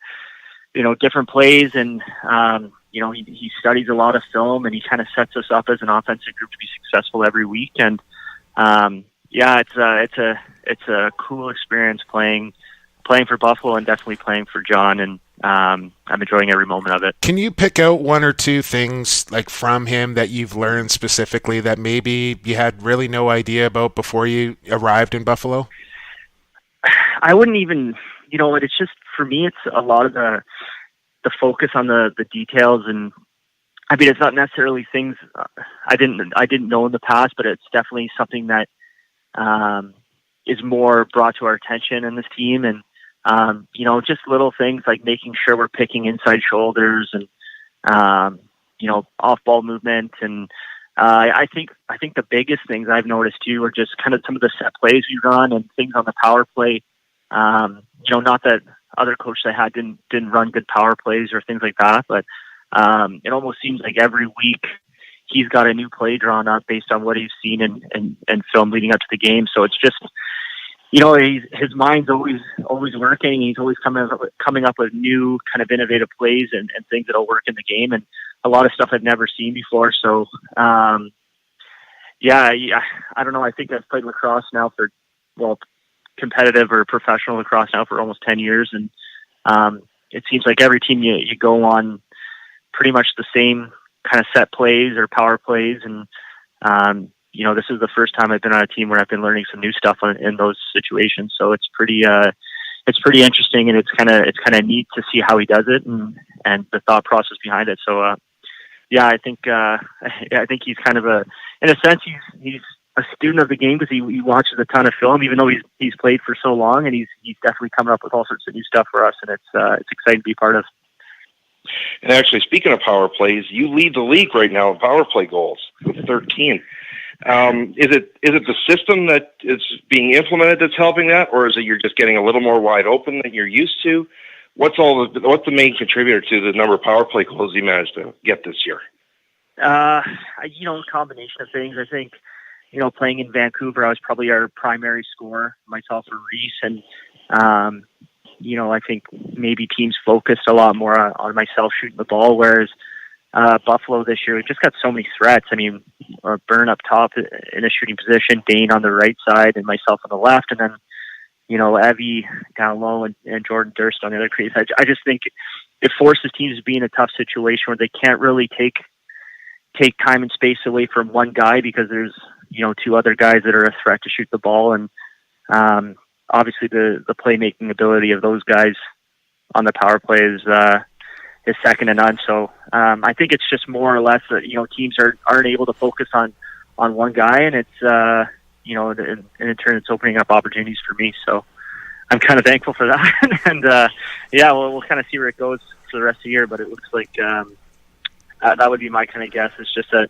different plays, and, he studies a lot of film, and he kind of sets us up as an offensive group to be successful every week. And, it's a cool experience playing for Buffalo and definitely playing for John. And, I'm enjoying every moment of it. Can you pick out one or two things like from him that you've learned specifically that maybe you had really no idea about before you arrived in Buffalo? I wouldn't even, it's just, for me, it's a lot of the focus on the details. And I mean, it's not necessarily things I didn't know in the past, but it's definitely something that is more brought to our attention in this team. And just little things like making sure we're picking inside shoulders and, off ball movement. And I think the biggest things I've noticed too are just kind of some of the set plays we run and things on the power play. Not that other coaches I had didn't run good power plays or things like that, but it almost seems like every week he's got a new play drawn up based on what he's seen in film leading up to the game. So it's just, his mind's always working. He's always coming up with new kind of innovative plays and things that'll work in the game, and a lot of stuff I've never seen before. So, I don't know. I think I've played lacrosse now for, competitive or professional lacrosse now for almost 10 years. And it seems like every team you go on pretty much the same kind of set plays or power plays. And, this is the first time I've been on a team where I've been learning some new stuff in those situations. So it's pretty interesting, and it's kind of neat to see how he does it and the thought process behind it. So, I think he's kind of in a sense, he's a student of the game because he watches a ton of film, even though he's played for so long, and he's definitely coming up with all sorts of new stuff for us, and it's exciting to be part of. And actually, speaking of power plays, you lead the league right now in power play goals with 13. Is it the system that is being implemented that's helping that, or is it you're just getting a little more wide open than you're used to? What's the main contributor to the number of power play goals you managed to get this year? A combination of things. I think, playing in Vancouver, I was probably our primary scorer, myself or Reese, and I think maybe teams focused a lot more on myself shooting the ball, whereas Buffalo this year, we just got so many threats. I mean, Burn up top in a shooting position, Dane on the right side, and myself on the left, and then, Evie down low and Jordan Durst on the other crease. I just think it forces teams to be in a tough situation where they can't really take time and space away from one guy because there's, two other guys that are a threat to shoot the ball. And obviously the playmaking ability of those guys on the power play is second to none. So I think it's just more or less that, teams aren't able to focus on one guy, and it's, and in turn it's opening up opportunities for me. So I'm kind of thankful for that. And we'll kind of see where it goes for the rest of the year, but it looks like that would be my kind of guess. It's just that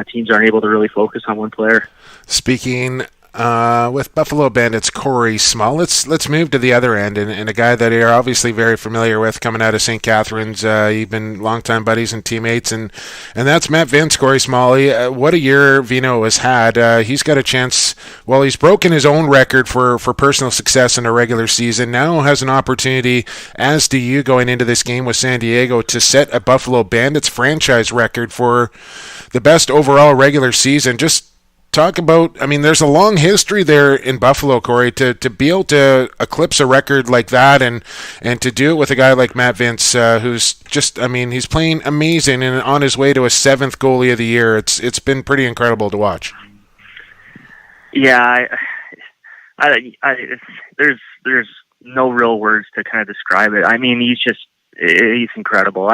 teams aren't able to really focus on one player. Speaking with Buffalo Bandits, Corey Small. Let's move to the other end, and a guy that you're obviously very familiar with coming out of St. Catharines. You've been longtime buddies and teammates, and that's Matt Vince. Corey Smalley, what a year Vino has had. He's got a chance. Well, he's broken his own record for personal success in a regular season. Now has an opportunity, as do you, going into this game with San Diego, to set a Buffalo Bandits franchise record for the best overall regular season. Just talk about, there's a long history there in Buffalo, Corey, to be able to eclipse a record like that and to do it with a guy like Matt Vince, who's just, he's playing amazing and on his way to a 7th goalie of the year. It's been pretty incredible to watch. Yeah, there's no real words to kind of describe it. He's incredible.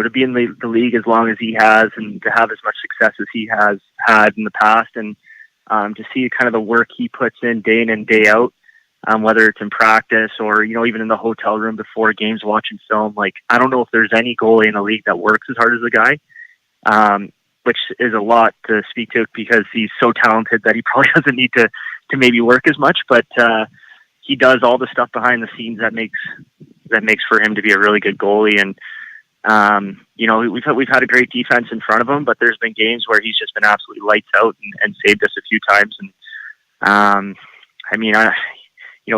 To be in the league as long as he has and to have as much success as he has had in the past, and to see kind of the work he puts in day out, whether it's in practice or, even in the hotel room before games watching film. Like, I don't know if there's any goalie in the league that works as hard as the guy, which is a lot to speak to because he's so talented that he probably doesn't need to maybe work as much, but he does all the stuff behind the scenes that makes for him to be a really good goalie. And we've had a great defense in front of him, but there's been games where he's just been absolutely lights out and saved us a few times. And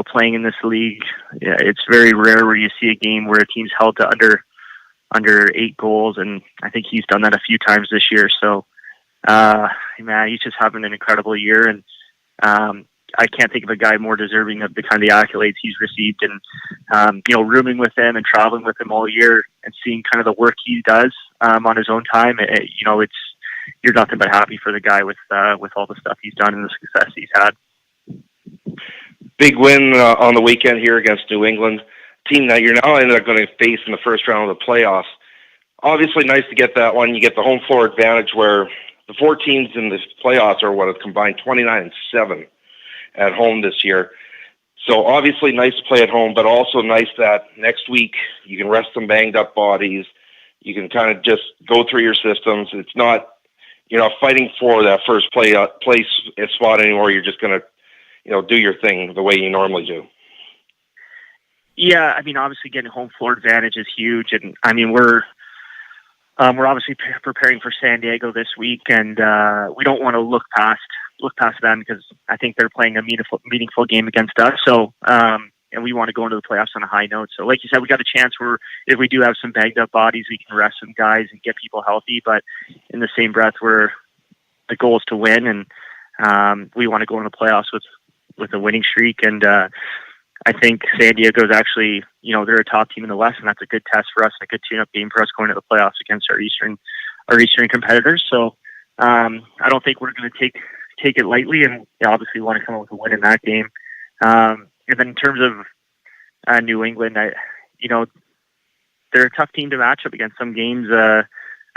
playing in this league, it's very rare where you see a game where a team's held to under 8 goals, and I think he's done that a few times this year. So, he's just having an incredible year, and I can't think of a guy more deserving of the kind of the accolades he's received. And, rooming with him and traveling with him all year and seeing kind of the work he does on his own time, you're nothing but happy for the guy with all the stuff he's done and the success he's had. Big win on the weekend here against New England, team that you're now ended up going to face in the first round of the playoffs. Obviously, nice to get that one. You get the home floor advantage where the 4 teams in the playoffs are what have combined 29-7 at home this year. So obviously nice to play at home, but also nice that next week you can rest some banged up bodies. You can kind of just go through your systems. It's not, fighting for that first place spot anymore. You're just going to, do your thing the way you normally do. Yeah, I mean, obviously getting home floor advantage is huge, and I mean we're obviously preparing for San Diego this week, and we don't want to look past them because I think they're playing a meaningful game against us. So, and we want to go into the playoffs on a high note. So, like you said, we got a chance where if we do have some banged up bodies, we can rest some guys and get people healthy. But in the same breath, the goal is to win, and we want to go into the playoffs with a winning streak. And I think San Diego's actually, they're a top team in the West, and that's a good test for us and a good tune-up game for us going to the playoffs against our Eastern competitors. So I don't think we're going to take it lightly, and obviously want to come up with a win in that game. And then in terms of New England, they're a tough team to match up against. Some games,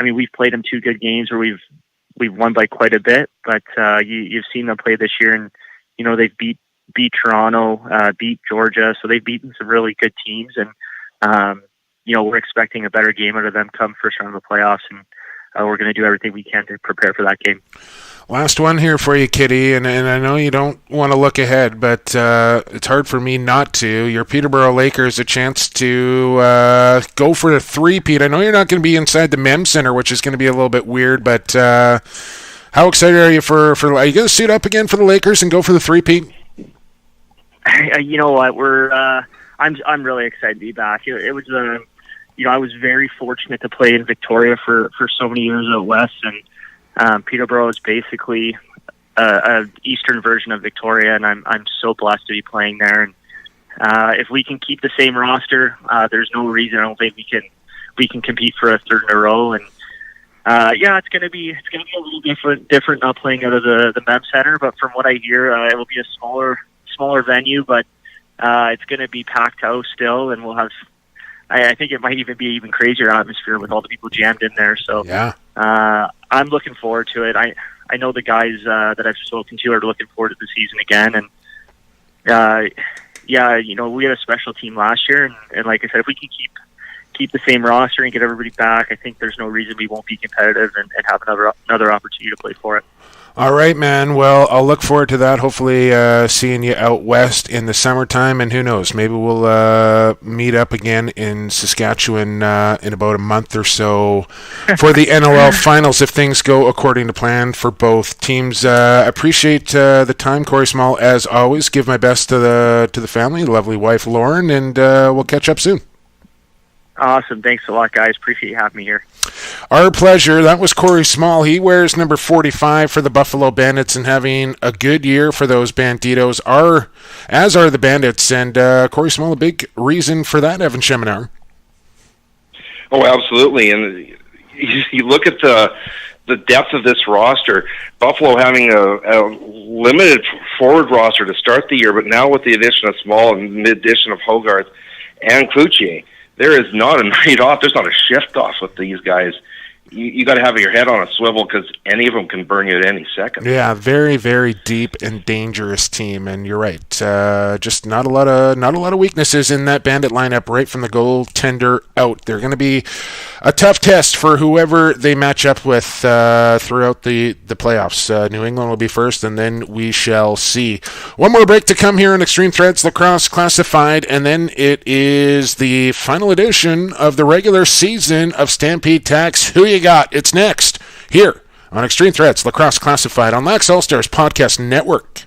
we've played them 2 good games where we've won by quite a bit, but you've seen them play this year, and they've beat Toronto, beat Georgia, so they've beaten some really good teams, and we're expecting a better game out of them come first round of the playoffs, and we're going to do everything we can to prepare for that game. Last one here for you, Kitty, and I know you don't want to look ahead, but it's hard for me not to. Your Peterborough Lakers a chance to go for the three-peat. I know you're not going to be inside the Mem Center, which is going to be a little bit weird, but how excited are you for are you going to suit up again for the Lakers and go for the three-peat? You know what? I'm really excited to be back. It was I was very fortunate to play in Victoria for so many years out west, and Peterborough is basically a eastern version of Victoria, and I'm so blessed to be playing there. And if we can keep the same roster, there's no reason I don't think we can compete for a third in a row. And it's gonna be a little different not playing out of the Mem Center, but from what I hear, it will be a smaller venue, but it's going to be packed house still, and we'll have. I think it might even be even crazier atmosphere with all the people jammed in there. So yeah, I'm looking forward to it. I know the guys that I've spoken to are looking forward to the season again, and we had a special team last year, and like I said, if we can keep the same roster and get everybody back, I think there's no reason we won't be competitive and have another opportunity to play for it. All right, man. Well, I'll look forward to that. Hopefully seeing you out west in the summertime, and who knows, maybe we'll meet up again in Saskatchewan in about a month or so for the NLL finals if things go according to plan for both teams. Appreciate the time, Corey Small, as always. Give my best to the family, lovely wife Lauren, and we'll catch up soon. Awesome. Thanks a lot, guys. Appreciate you having me here. Our pleasure. That was Corey Small. He wears number 45 for the Buffalo Bandits and having a good year for those Banditos, as are the Bandits. And Corey Small, a big reason for that, Evan Schemenauer. Oh, absolutely. And you look at the depth of this roster, Buffalo having a limited forward roster to start the year, but now with the addition of Small and the addition of Hogarth and Cloutier, there is not a night off. There's not a shift off with these guys. You got to have your head on a swivel because any of them can burn you at any second. Yeah, very, very deep and dangerous team, and you're right. Just not a lot of weaknesses in that Bandit lineup right from the goaltender out. They're going to be a tough test for whoever they match up with throughout the playoffs. New England will be first, and then we shall see. One more break to come here on Extreme Threads Lacrosse Classified, and then it is the final edition of the regular season of Stampede Tax. Who you got? It's next here on Extreme Threads Lacrosse Classified on Lax All Stars Podcast Network.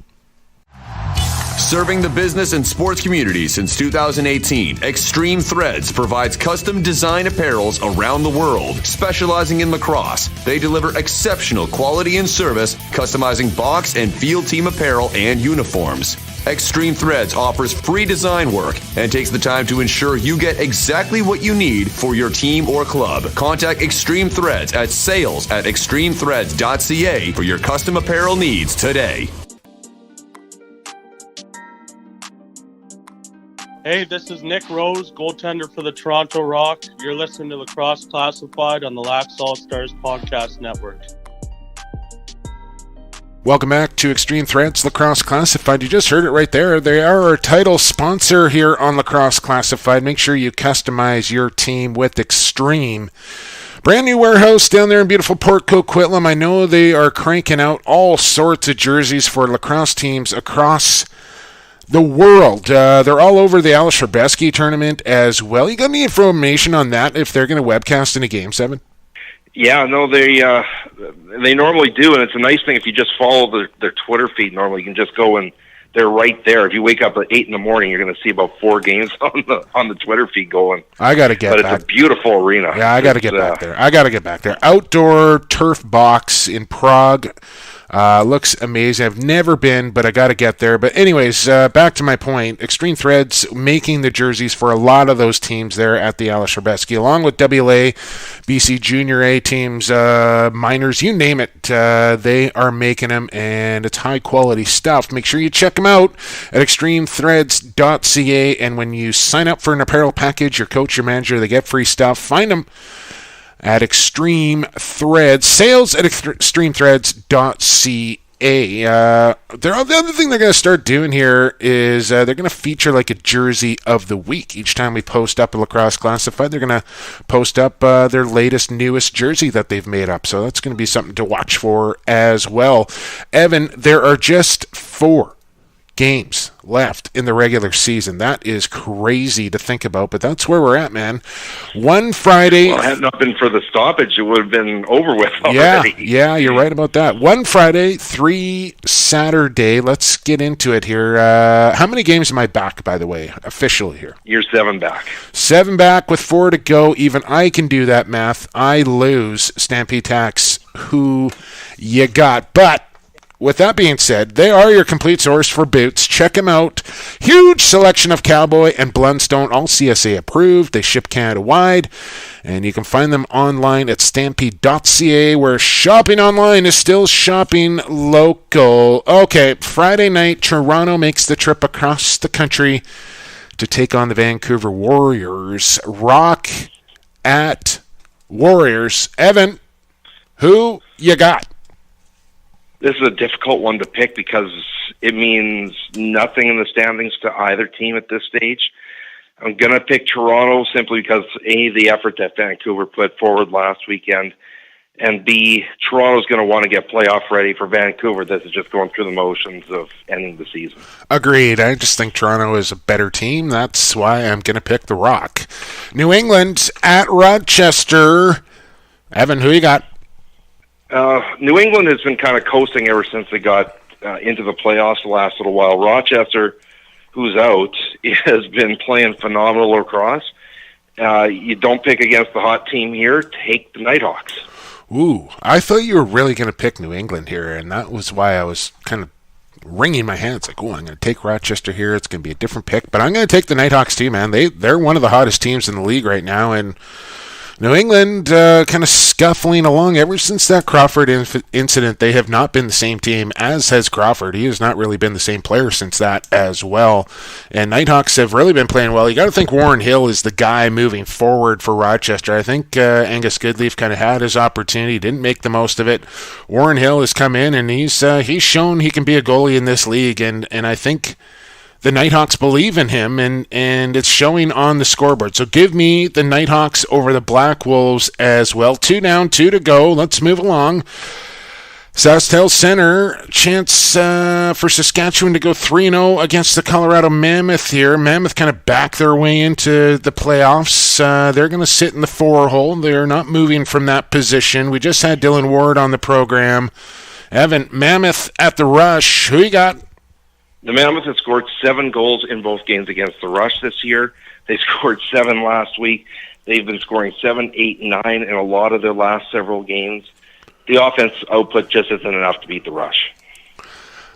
Serving the business and sports community since 2018, Extreme Threads provides custom design apparels around the world. Specializing in lacrosse, they deliver exceptional quality and service, customizing box and field team apparel and uniforms. Extreme Threads offers free design work and takes the time to ensure you get exactly what you need for your team or club. Contact Extreme Threads at sales@extremethreads.ca for your custom apparel needs today. Hey, this is Nick Rose, goaltender for the Toronto Rock. You're listening to Lacrosse Classified on the Lax All-Stars Podcast Network. Welcome back to Extreme Threads Lacrosse Classified. You just heard it right there. They are our title sponsor here on Lacrosse Classified. Make sure you customize your team with Extreme. Brand new warehouse down there in beautiful Port Coquitlam. I know they are cranking out all sorts of jerseys for lacrosse teams across the world. They're all over the Alice Scherbeski tournament as well. You got any information on that, if they're going to webcast in a game, Seven? Yeah, no, they normally do, and it's a nice thing if you just follow their Twitter feed. Normally, you can just go and they're right there. If you wake up at 8 in the morning, you're going to see about 4 games on the Twitter feed going. I got to get back. But it's a beautiful arena. Yeah, I got to get back there. I got to get back there. Outdoor turf box in Prague. Looks amazing. I've never been, but I got to get there. But anyways, back to my point. Extreme Threads making the jerseys for a lot of those teams there at the Alice Scherbeski, along with WLA, BC Junior A teams, minors, you name it. They are making them, and it's high-quality stuff. Make sure you check them out at extremethreads.ca, and when you sign up for an apparel package, your coach, your manager, they get free stuff. Find them at Extreme Threads, sales at extremethreads.ca. The other thing they're going to start doing here is they're going to feature like a jersey of the week. Each time we post up a Lacrosse Classified, they're going to post up their latest, newest jersey that they've made up. So that's going to be something to watch for as well. Evan, there are just 4 games left in the regular season. That is crazy to think about, but that's where we're at, man. One Friday. Well, had it not been for the stoppage, it would have been over with already. Yeah, you're right about that. 1 Friday, 3 Saturday. Let's get into it here. How many games am I back, by the way, officially here? You're 7 back. 7 back with 4 to go. Even I can do that math. I lose. Stampede Tax, who you got? But with that being said, they are your complete source for boots. Check them out. Huge selection of Cowboy and Blundstone, all CSA approved. They ship Canada-wide, and you can find them online at stampede.ca, where shopping online is still shopping local. Okay, Friday night, Toronto makes the trip across the country to take on the Vancouver Warriors. Rock at Warriors. Evan, who you got? This is a difficult one to pick because it means nothing in the standings to either team at this stage. I'm going to pick Toronto simply because, A, the effort that Vancouver put forward last weekend, and B, Toronto's going to want to get playoff ready for Vancouver. This is just going through the motions of ending the season. Agreed. I just think Toronto is a better team. That's why I'm going to pick the Rock. New England at Rochester. Evan, who you got? New England has been kind of coasting ever since they got into the playoffs the last little while. Rochester, who's out, has been playing phenomenal lacrosse. You don't pick against the hot team here. Take the Nighthawks. Ooh, I thought you were really going to pick New England here, and that was why I was kind of wringing my hands. Like, oh, I'm going to take Rochester here. It's going to be a different pick, but I'm going to take the Nighthawks too, man. They're one of the hottest teams in the league right now, and New England kind of scuffling along ever since that Crawford incident. They have not been the same team, as has Crawford. He has not really been the same player since that as well. And Nighthawks have really been playing well. You got to think Warren Hill is the guy moving forward for Rochester. I think Angus Goodleaf kind of had his opportunity, didn't make the most of it. Warren Hill has come in, and he's shown he can be a goalie in this league, and I think the Nighthawks believe in him, and it's showing on the scoreboard. So give me the Nighthawks over the Black Wolves as well. 2 down, 2 to go. Let's move along. Southtail Center, chance for Saskatchewan to go 3-0 against the Colorado Mammoth here. Mammoth kind of back their way into the playoffs. They're going to sit in the 4-hole. They're not moving from that position. We just had Dillon Ward on the program. Evan, Mammoth at the Rush. Who you got? The Mammoth has scored 7 goals in both games against the Rush this year. They scored 7 last week. They've been scoring 7, 8, 9 in a lot of their last several games. The offense output just isn't enough to beat the Rush.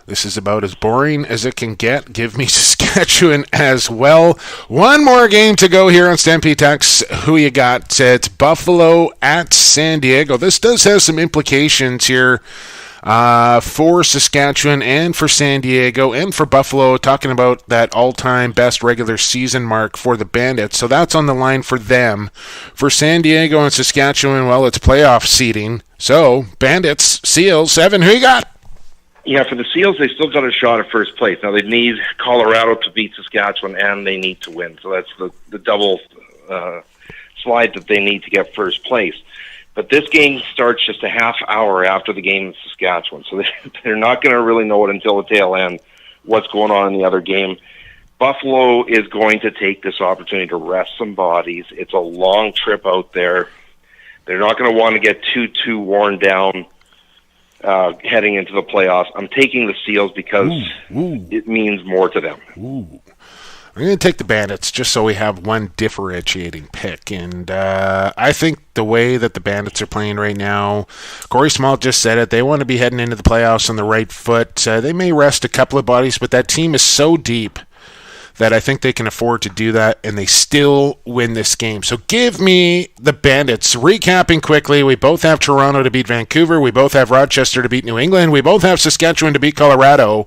This is about as boring as it can get. Give me Saskatchewan as well. One more game to go here on Stampede Text. Who you got? It's Buffalo at San Diego. This does have some implications here for Saskatchewan and for San Diego and for Buffalo, talking about that all-time best regular season mark for the Bandits. So that's on the line for them. For San Diego and Saskatchewan, well, it's playoff seeding. So, Bandits, Seals, Evan, who you got? Yeah, for the Seals, they still got a shot at first place. Now, they need Colorado to beat Saskatchewan, and they need to win. So that's the double slide that they need to get first place. But this game starts just a half hour after the game in Saskatchewan. So they're not going to really know it until the tail end what's going on in the other game. Buffalo is going to take this opportunity to rest some bodies. It's a long trip out there. They're not going to want to get too worn down heading into the playoffs. I'm taking the Seals because it means more to them. I'm going to take the Bandits just so we have one differentiating pick. And I think the way that the Bandits are playing right now, Corey Small just said it, they want to be heading into the playoffs on the right foot. They may rest a couple of bodies, but that team is so deep that I think they can afford to do that, and they still win this game. So give me the Bandits. Recapping quickly, we both have Toronto to beat Vancouver. We both have Rochester to beat New England. We both have Saskatchewan to beat Colorado.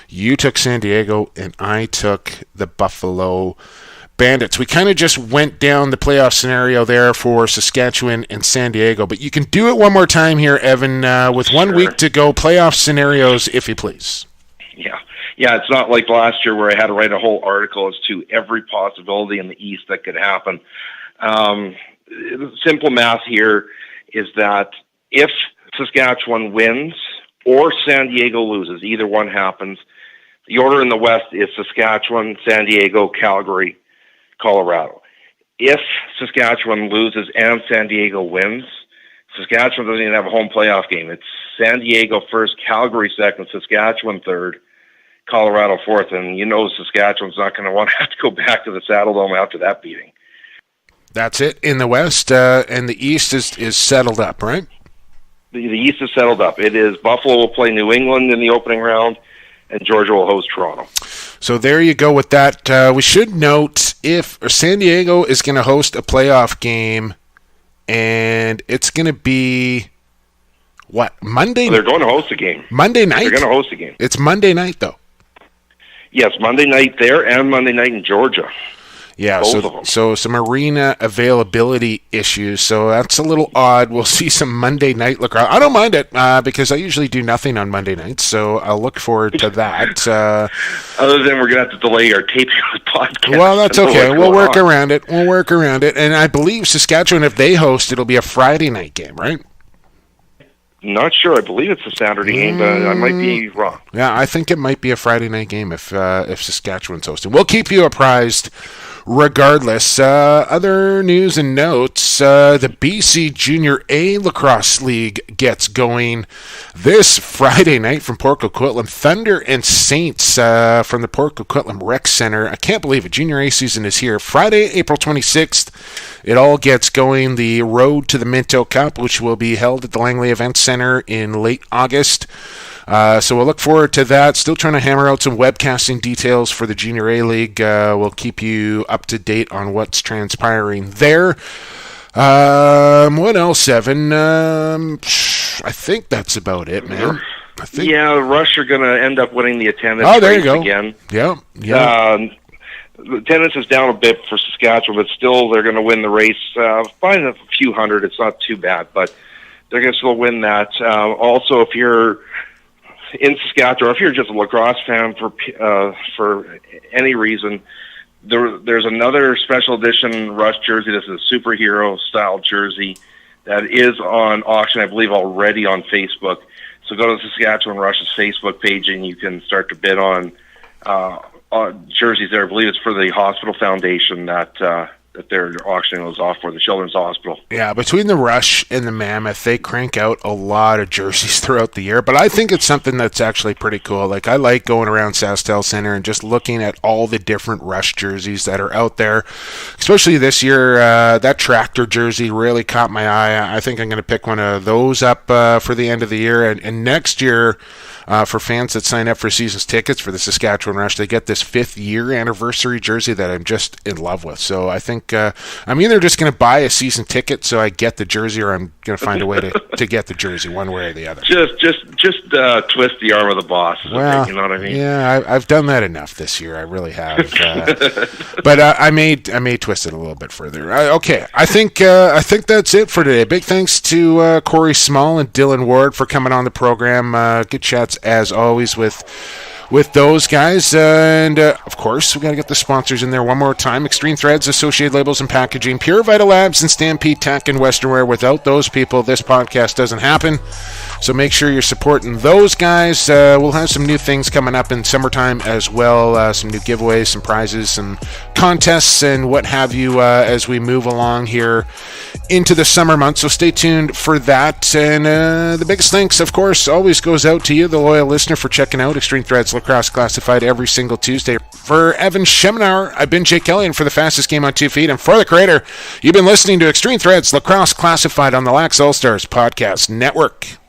You took San Diego, and I took the Buffalo Bandits. We kind of just went down the playoff scenario there for Saskatchewan and San Diego, but you can do it one more time here, Evan, with 1 week to go. Playoff scenarios, if you please. Yeah, it's not like last year where I had to write a whole article as to every possibility in the East that could happen. Simple math here is that if Saskatchewan wins or San Diego loses, either one happens, the order in the West is Saskatchewan, San Diego, Calgary, Colorado. If Saskatchewan loses and San Diego wins, Saskatchewan doesn't even have a home playoff game. It's San Diego first, Calgary second, Saskatchewan third, Colorado fourth, and you know Saskatchewan's not going to want to have to go back to the Saddle Dome after that beating. That's it in the West, and the East is settled up, right? The East is settled up. It is Buffalo will play New England in the opening round, and Georgia will host Toronto. So there you go with that. We should note if San Diego is going to host a playoff game, and it's going to be Monday? They're going to host a game. Monday night? They're going to host a game. It's Monday night, though. Yes, Monday night there and Monday night in Georgia. Yeah, Both so some arena availability issues, so that's a little odd. We'll see some Monday night lacrosse. I don't mind it because I usually do nothing on Monday nights, so I'll look forward to that. Other than we're going to have to delay our taping of the podcast. Well, that's okay. We'll work around it. And I believe Saskatchewan, if they host, it'll be a Friday night game, right? Not sure. I believe it's a Saturday game, but I might be wrong. Yeah, I think it might be a Friday night game if Saskatchewan's hosting. We'll keep you apprised regardless. Other news and notes, the BC Junior A Lacrosse League gets going this Friday night from Port Coquitlam. Thunder and Saints from the Port Coquitlam Rec Center. I can't believe it. Junior A season is here. Friday, April 26th. It all gets going. The Road to the Minto Cup, which will be held at the Langley Event Center in late August. So we'll look forward to that. Still trying to hammer out some webcasting details for the Junior A League. We'll keep you up to date on what's transpiring there. What else, Evan? I think that's about it, man. Yeah, the Rush are going to end up winning the attendance race again. Yeah. The attendance is down a bit for Saskatchewan, but still they're going to win the race by a few hundred. It's not too bad, but they're going to still win that. Also, if you're in Saskatchewan, if you're just a lacrosse fan for any reason, there's another special edition Rush jersey. This is a superhero style jersey that is on auction, I believe, already on Facebook. So go to Saskatchewan Rush's Facebook page and you can start to bid on jerseys there. I believe it's for the hospital foundation that that they're auctioning those off for the Children's Hospital. Yeah, between the Rush and the Mammoth, they crank out a lot of jerseys throughout the year, but I think it's something that's actually pretty cool. Like, I like going around SaskTel Center and just looking at all the different Rush jerseys that are out there, especially this year. That tractor jersey really caught my eye. I think I'm going to pick one of those up for the end of the year, and next year, for fans that sign up for season's tickets for the Saskatchewan Rush, they get this 5th year anniversary jersey that I'm just in love with. So I think I'm either just going to buy a season ticket so I get the jersey, or I'm going to find a way to get the jersy, one way or the other. Just twist the arm of the boss. Well, you know what I mean? Yeah, I've done that enough this year. I really have. But I may twist it a little bit further. Okay, I think that's it for today. Big thanks to Corey Small and Dillon Ward for coming on the program. Good chats as always with those guys, and of course we got to get the sponsors in there one more time. Extreme Threads, Associated Labels and Packaging, Pure Vita Labs, and Stampede Tech and Western Wear. Without those people, this podcast doesn't happen, so make sure you're supporting those guys. We'll have some new things coming up in summertime as well, some new giveaways, some prizes, some contests, and what have you as we move along here into the summer months, so stay tuned for that. And the biggest thanks, of course, always goes out to you, the loyal listener, for checking out Extreme Threads Lacrosse Classified every single Tuesday. For Evan Schemenauer, I've been Jake Kelly, and for the fastest game on 2 feet, and for the creator, you've been listening to Extreme Threads Lacrosse Classified on the Lax All-Stars Podcast Network.